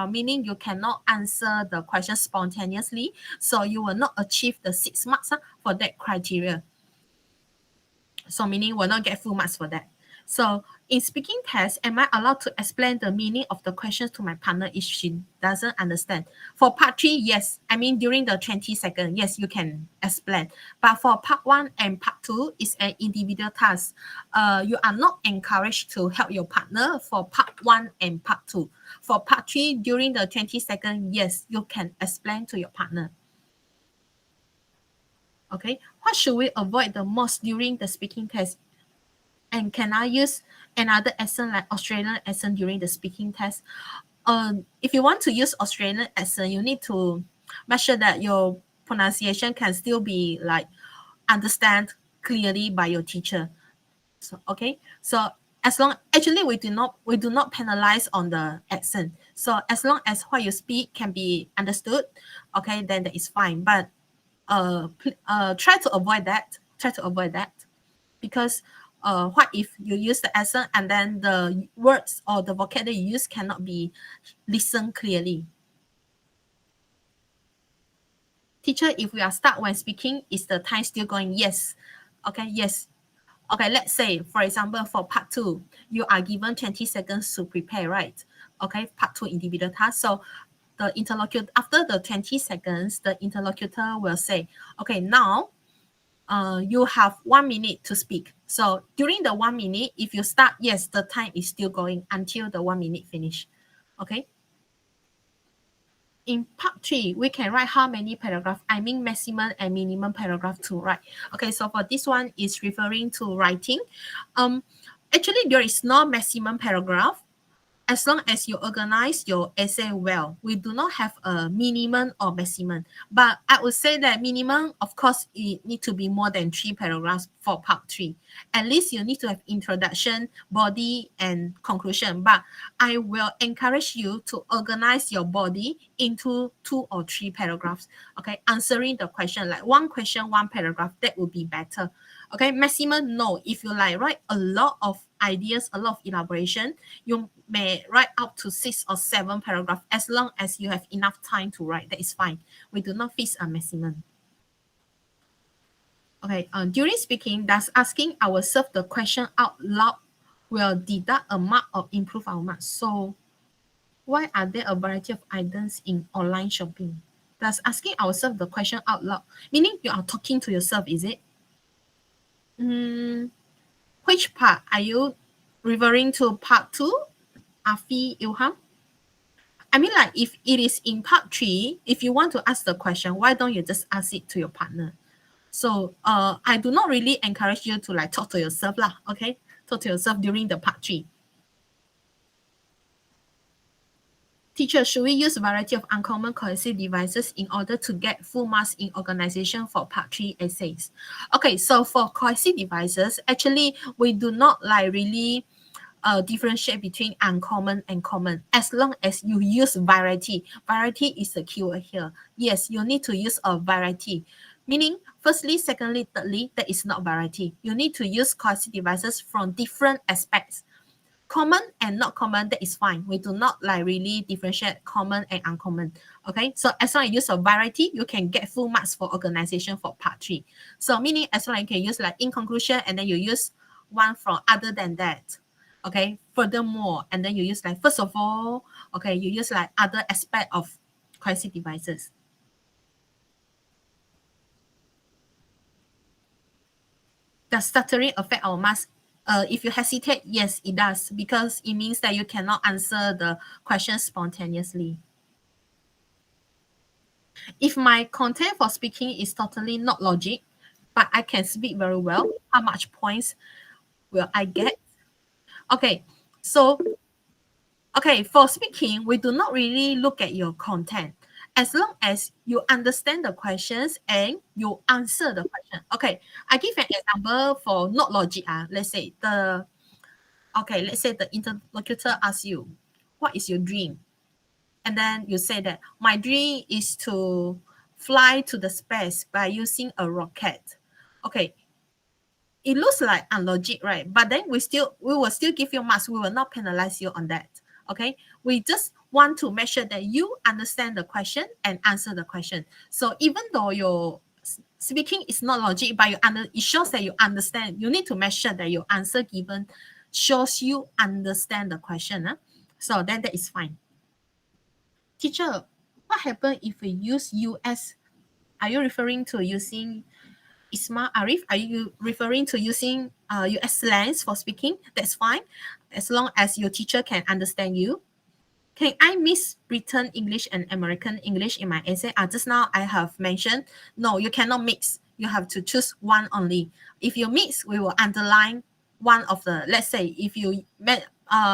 meaning you cannot answer the question spontaneously, so you will not achieve the 6 marks for that criteria. So meaning will not get full marks for that. So in speaking test, am I allowed to explain the meaning of the questions to my partner if she doesn't understand? For part 3, yes. I mean, during the 20 seconds, yes, you can explain. But for part 1 and part 2, it's an individual task. You are not encouraged to help your partner for part 1 and part 2. For part 3, during the 20 seconds, yes, you can explain to your partner. Okay, what should we avoid the most during the speaking test? And can I use another accent like Australian accent during the speaking test? If you want to use Australian accent, you need to make sure that your pronunciation can still be like understand clearly by your teacher. So okay, so as long actually we do not penalize on the accent. So as long as what you speak can be understood, okay, then that is fine. But try to avoid that. Try to avoid that, because what if you use the accent and then the words or the vocabulary you use cannot be listened clearly? Teacher, if we are stuck when speaking, is the time still going? Yes. Okay, yes. Okay, let's say, for example, for part 2, you are given 20 seconds to prepare, right? Okay, part 2 individual task. So the interlocutor, after the 20 seconds, the interlocutor will say, okay, now you have 1 minute to speak. So during the 1 minute, if you start, yes, the time is still going until the 1 minute finish. Okay. In part 3, we can write how many paragraph? I mean maximum and minimum paragraph to write. Okay, so for this one is referring to writing. Actually, there is no maximum paragraph. As long as you organize your essay well, we do not have a minimum or maximum. But I would say that minimum, of course, it need to be more than 3 paragraphs for part 3. At least you need to have introduction, body, and conclusion. But I will encourage you to organize your body into 2 or 3 paragraphs. Okay, answering the question, like 1 question, 1 paragraph, that would be better. Okay, maximum, no. If you like write a lot of ideas, a lot of elaboration, you may write up to 6 or 7 paragraphs as long as you have enough time to write. That is fine. We do not fix a maximum. Okay, during speaking, does asking ourselves the question out loud will deduct a mark or improve our marks? So why are there a variety of items in online shopping? Does asking ourselves the question out loud, meaning you are talking to yourself, is it? Which part? Are you referring to part 2? Afi, Ilham? I mean, like, if it is in part 3, if you want to ask the question, why don't you just ask it to your partner? So I do not really encourage you to like talk to yourself lah, okay? Talk to yourself during the part 3. Teacher, should we use a variety of uncommon cohesive devices in order to get full marks in organization for part 3 essays? Okay, so for cohesive devices, actually, we do not like really differentiate between uncommon and common. As long as you use variety, variety is the keyword here. Yes, you need to use a variety. Meaning, firstly, secondly, thirdly, that is not variety. You need to use cohesive devices from different aspects. Common and not common, that is fine. We do not like really differentiate common and uncommon. Okay, so as long as you use a variety, you can get full marks for organization for part 3. So meaning as long as you can use like in conclusion and then you use one from other than that. Okay, furthermore, and then you use like first of all, okay, you use like other aspect of cohesive devices. Does stuttering affect our marks? If you hesitate, yes, it does, because it means that you cannot answer the question spontaneously. If my content for speaking is totally not logic, but I can speak very well, how much points will I get? Okay, so, okay, for speaking, we do not really look at your content. as long as you understand the questions and you answer the question. Okay, I give an example for not logic. Let's say the interlocutor asks you, what is your dream? And then you say that my dream is to fly to the space by using a rocket. Okay, it looks like unlogic, right? But then we will still give you marks. We will not penalize you on that. Okay, we just want to make sure that you understand the question and answer the question. So even though your speaking is not logic, but it shows that you understand. You need to make sure that your answer given shows you understand the question. So then that is fine. Teacher, what happens if we use US? Are you referring to using Isma Arif? Are you referring to using US slangs for speaking? That's fine, as long as your teacher can understand you. Can I mix Britain English and American English in my essay? Just now I have mentioned, no, you cannot mix. You have to choose one only. If you mix, we will underline one of the, let's say, if you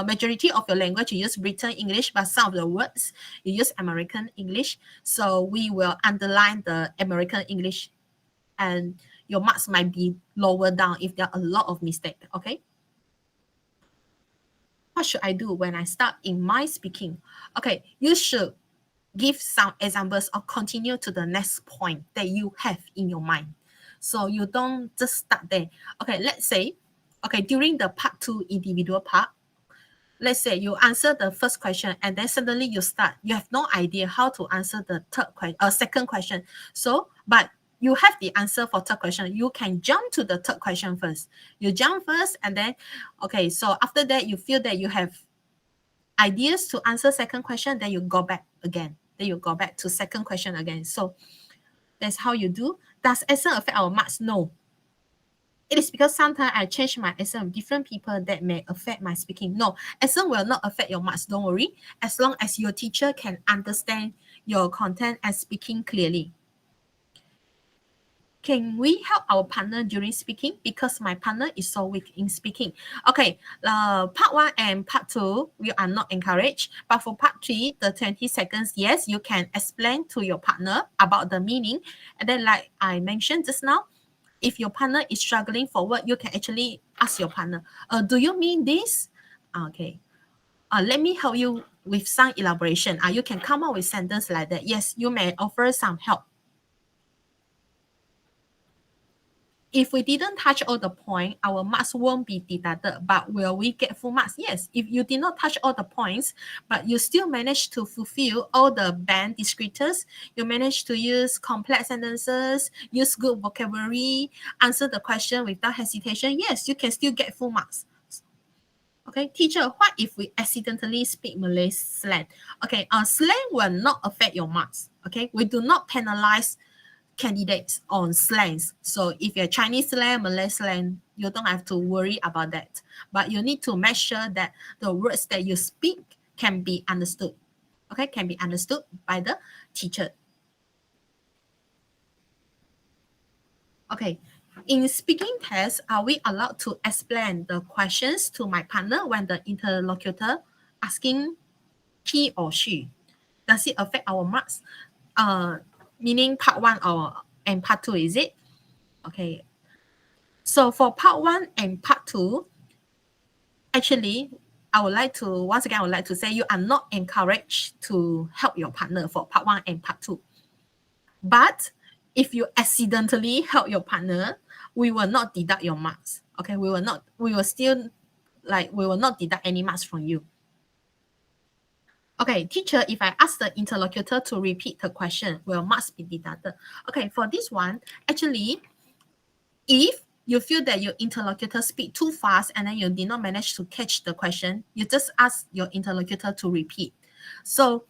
majority of your language, you use Britain English, but some of the words, you use American English. So we will underline the American English and your marks might be lower down if there are a lot of mistakes, okay? What should I do when I start in my speaking? Okay, you should give some examples or continue to the next point that you have in your mind. So you don't just start there. Okay, let's say, okay, during the part 2 individual part, let's say you answer the first question and then suddenly you have no idea how to answer the second question. So, but you have the answer for third question. You can jump to the third question first. You jump first and then, okay, so after that you feel that you have ideas to answer second question, then you go back again. Then you go back to second question again. So that's how you do. Does accent affect our marks? No. It is because sometimes I change my accent with different people that may affect my speaking. No, accent will not affect your marks. Don't worry. As long as your teacher can understand your content and speaking clearly. Can we help our partner during speaking? Because my partner is so weak in speaking. Okay, part 1 and part 2, we are not encouraged. But for part 3, the 20 seconds, yes, you can explain to your partner about the meaning. And then like I mentioned just now, if your partner is struggling for word, you can actually ask your partner, do you mean this? Okay. Let me help you with some elaboration. You can come up with sentence like that. Yes, you may offer some help. If we didn't touch all the points, our marks won't be deducted, but will we get full marks? Yes. If you did not touch all the points, but you still managed to fulfill all the band descriptors, you managed to use complex sentences, use good vocabulary, answer the question without hesitation, yes, you can still get full marks. Okay, teacher, what if we accidentally speak Malay slang? Okay, slang will not affect your marks. Okay, we do not penalize candidates on slangs. So if you're Chinese slang, Malay slang, you don't have to worry about that. But you need to make sure that the words that you speak can be understood. Okay, can be understood by the teacher. Okay, in speaking test, are we allowed to explain the questions to my partner when the interlocutor asking he or she? Does it affect our marks? Meaning part 1 and part 2, is it? Okay. So for part 1 and part 2, actually, I would like to say you are not encouraged to help your partner for part 1 and part 2. But if you accidentally help your partner, we will not deduct your marks. Okay, we will not deduct any marks from you. Okay, teacher, if I ask the interlocutor to repeat the question, will marks be deducted? Okay, for this one, actually, if you feel that your interlocutor speak too fast and then you did not manage to catch the question, you just ask your interlocutor to repeat. So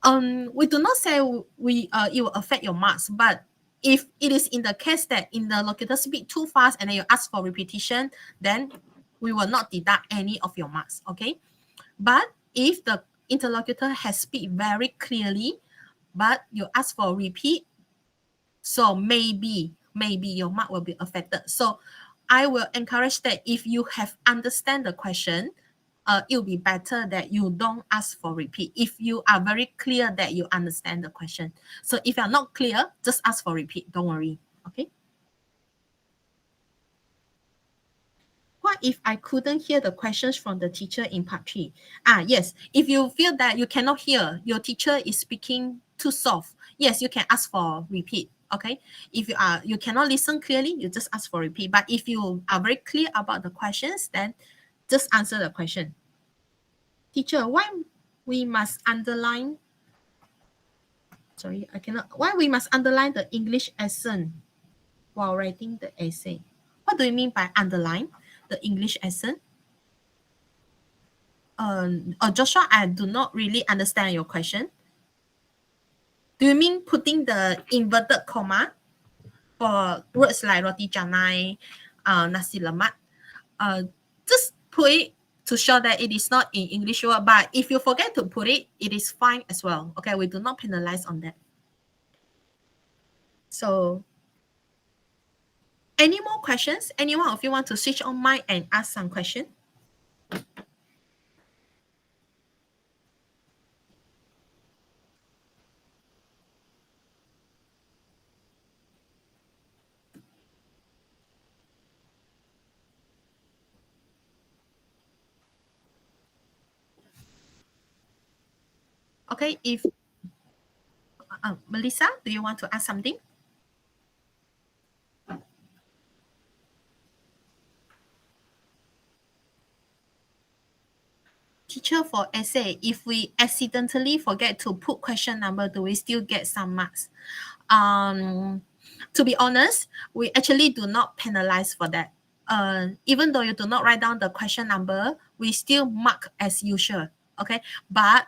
we do not say it will affect your marks, but if it is in the case that interlocutor speak too fast and then you ask for repetition, then we will not deduct any of your marks, okay? But if the interlocutor has speak very clearly, but you ask for repeat, so maybe your mark will be affected. So I will encourage that if you have understand the question, it will be better that you don't ask for repeat if you are very clear that you understand the question. So if you're not clear, just ask for repeat. Don't worry. Okay. What if I couldn't hear the questions from the teacher in part 3? Yes. If you feel that you cannot hear, your teacher is speaking too soft, yes, you can ask for repeat. Okay. If you cannot listen clearly, you just ask for repeat. But if you are very clear about the questions, then just answer the question. Teacher, why we must underline? Why we must underline the English accent while writing the essay? What do you mean by underline the English accent? Joshua, I do not really understand your question. Do you mean putting the inverted comma for words like roti canai, nasi lemak? Just put it to show that it is not in English word. But if you forget to put it, it is fine as well. Okay, we do not penalize on that. So, any more questions? Anyone of you want to switch on mic and ask some question? Okay, if Melissa, do you want to ask something? Teacher, for essay, if we accidentally forget to put question number, do we still get some marks? To be honest, we actually do not penalize for that. Even though you do not write down the question number, we still mark as usual. Okay, but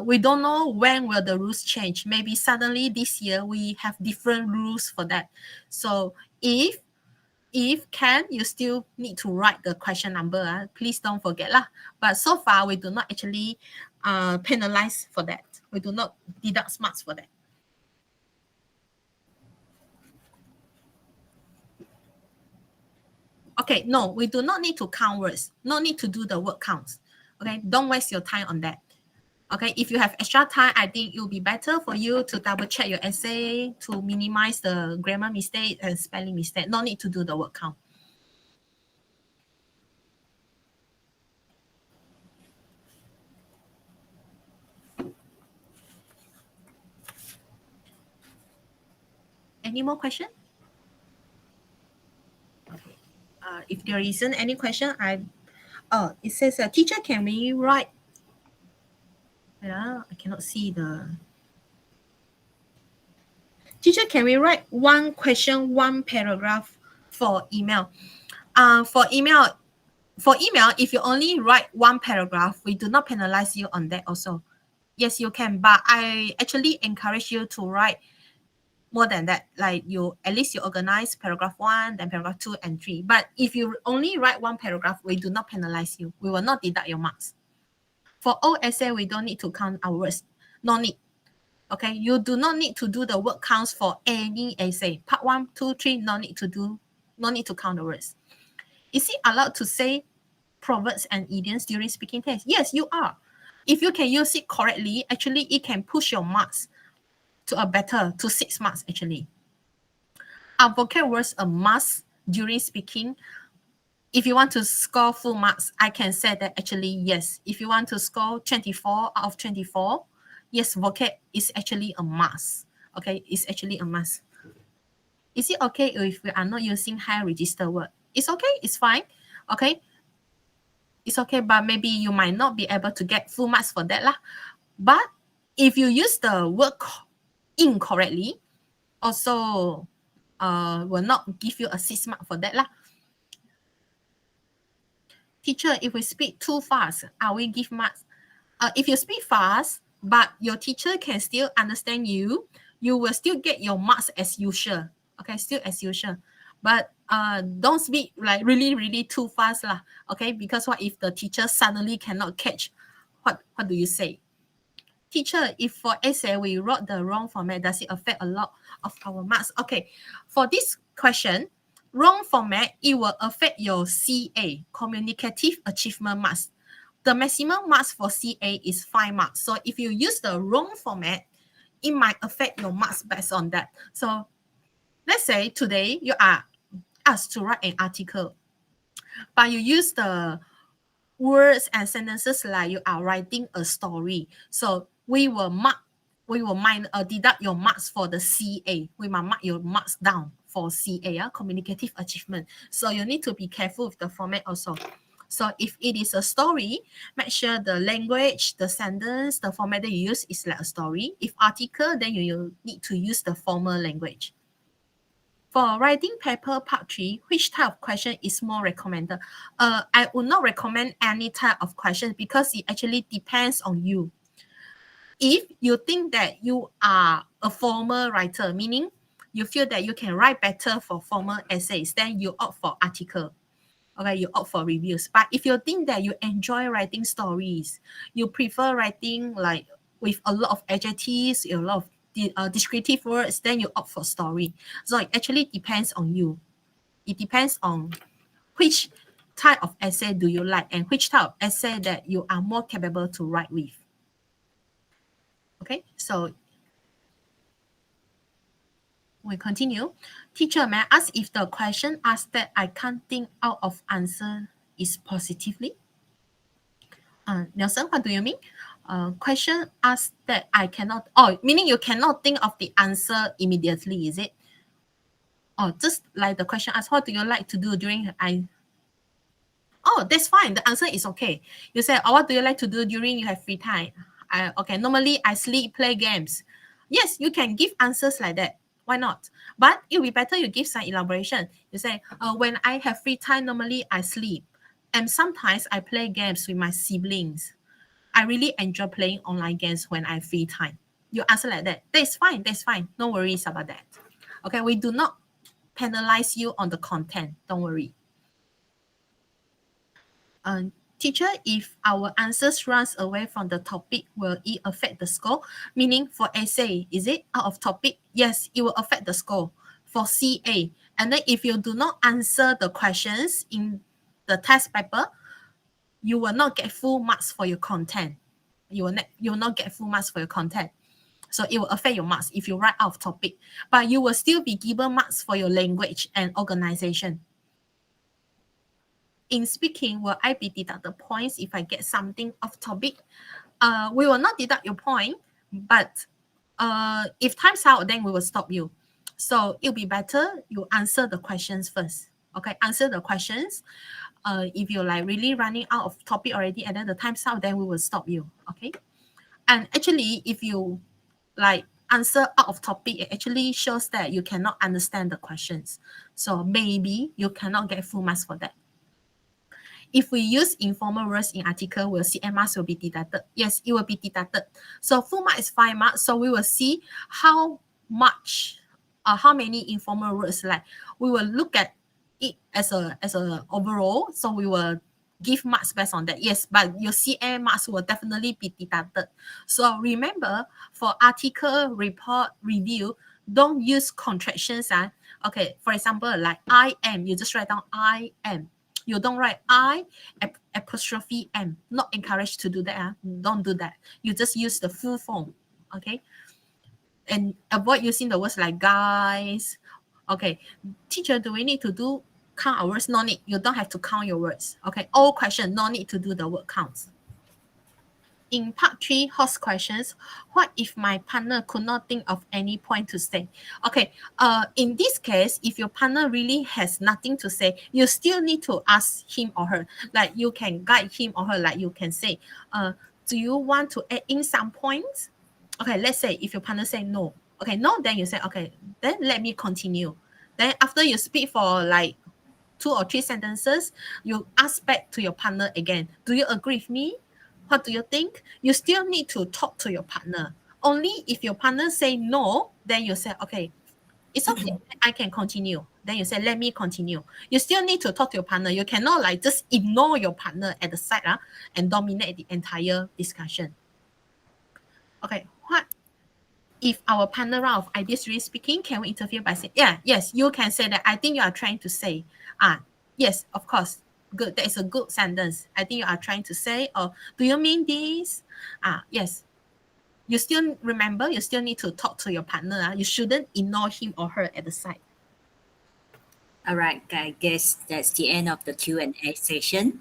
we don't know when will the rules change. Maybe suddenly this year we have different rules for that. So if can, you still need to write the question number. Please don't forget lah. But so far, we do not actually penalize for that. We do not deduct marks for that. Okay, no, we do not need to count words. No need to do the word counts. Okay, don't waste your time on that. Okay, if you have extra time, I think it will be better for you to double check your essay to minimize the grammar mistake and spelling mistake. No need to do the word count. Any more question? If there isn't any question, it says, teacher, can we write? Yeah, I cannot see the. Teacher, can we write one question, one paragraph for email? For email, if you only write one paragraph, we do not penalize you on that also. Yes, you can, but I actually encourage you to write more than that. Like at least you organize paragraph 1, then paragraph 2 and 3. But if you only write one paragraph, we do not penalize you. We will not deduct your marks. For all essay, we don't need to count our words. No need. Okay, you do not need to do the word counts for any essay. Part 1, 2, 3, no need to count the words. Is it allowed to say proverbs and idioms during speaking test? Yes, you are. If you can use it correctly, actually it can push your marks to 6 marks actually. Are vocab words a must during speaking? If you want to score full marks, I can say that actually yes. If you want to score 24 out of 24, yes, vocab is actually a must. Okay, it's actually a must. Is it okay if we are not using high register word? It's okay, it's fine. Okay, it's okay, but maybe you might not be able to get full marks for that lah. But if you use the word incorrectly, also will not give you a 6 mark for that lah. Teacher, if we speak too fast, are we give marks? If you speak fast, but your teacher can still understand you, you will still get your marks as usual. Okay, still as usual. But don't speak like really, really too fast lah. Okay, because what if the teacher suddenly cannot catch what do you say? Teacher, if for essay we wrote the wrong format, does it affect a lot of our marks? Okay, for this question, wrong format, it will affect your CA, communicative achievement marks. the maximum marks for CA is 5 marks. So if you use the wrong format, it might affect your marks based on that. So let's say today you are asked to write an article, but you use the words and sentences like you are writing a story. So we will deduct your marks for the CA. We might mark your marks down for CA, communicative achievement. So you need to be careful with the format also. So if it is a story, make sure the language, the sentence, the format that you use is like a story. If article, then you need to use the formal language. For writing paper part 3, which type of question is more recommended? I would not recommend any type of question because it actually depends on you. If you think that you are a formal writer, meaning you feel that you can write better for formal essays, then you opt for article. Okay, you opt for reviews. But if you think that you enjoy writing stories, you prefer writing like with a lot of adjectives, a lot of descriptive words, then you opt for story. So it actually depends on you. It depends on which type of essay do you like and which type of essay that you are more capable to write with. Okay, so we continue. Teacher, may I ask if the question asked that I can't think out of answer is positively? Nelson, what do you mean? Question asked that I cannot, meaning you cannot think of the answer immediately, is it? Or just like the question asked, what do you like to do during Oh, that's fine. The answer is okay. You say, what do you like to do during you have free time? Okay, normally I sleep, play games. Yes, you can give answers like that. Why not? But it will be better you give some elaboration. You say, when I have free time, normally I sleep. And sometimes I play games with my siblings. I really enjoy playing online games when I have free time. You answer like that. That's fine. That's fine. No worries about that. Okay, we do not penalize you on the content. Don't worry. Teacher, if our answers runs away from the topic, will it affect the score? Meaning for essay, is it out of topic? Yes, it will affect the score for CA. And then if you do not answer the questions in the test paper, you will not get full marks for your content. You will not get full marks for your content. So it will affect your marks if you write out of topic. But you will still be given marks for your language and organization. In speaking, will I be deducted points if I get something off topic? We will not deduct your point, but if time's out, then we will stop you. So it'll be better you answer the questions first. Okay, answer the questions. If you're like really running out of topic already and then the time's out, then we will stop you. Okay. And actually, if you like answer out of topic, it actually shows that you cannot understand the questions. So maybe you cannot get full marks for that. If we use informal words in article, we'll see marks will be deducted. Yes, it will be deducted. So full mark is 5 marks. So we will see how much, how many informal words. Like we will look at it as a overall. So we will give marks based on that. Yes, but your CA marks will definitely be deducted. So remember, for article, report, review, don't use contractions. Okay, for example, like I am, you just write down I am. You don't write I apostrophe M. Not encouraged to do that. Don't do that. You just use the full form. Okay. And avoid using the words like guys. Okay. Teacher, do we need to do count our words? No need. You don't have to count your words. Okay. All questions, no need to do the word counts. In part 3, host questions, what if my partner could not think of any point to say? Okay, in this case, if your partner really has nothing to say, you still need to ask him or her. Like you can guide him or her, like you can say, do you want to add in some points? Okay, let's say if your partner say no. Okay, no, then you say, okay, then let me continue. Then after you speak for like 2 or 3 sentences, you ask back to your partner again, do you agree with me? What do you think? You still need to talk to your partner. Only if your partner say no, then you say, okay, it's okay, I can continue. Then you say, let me continue. You still need to talk to your partner. You cannot like just ignore your partner at the side and dominate the entire discussion. Okay, what if our partner run out of ideas really speaking? Can we interfere by saying, yes, you can say that. I think you are trying to say, yes, of course. good. That is a good sentence. I think you are trying to say, oh, do you mean this? Yes. You still remember, you still need to talk to your partner. You shouldn't ignore him or her at the side. All right, I guess that's the end of the Q&A session.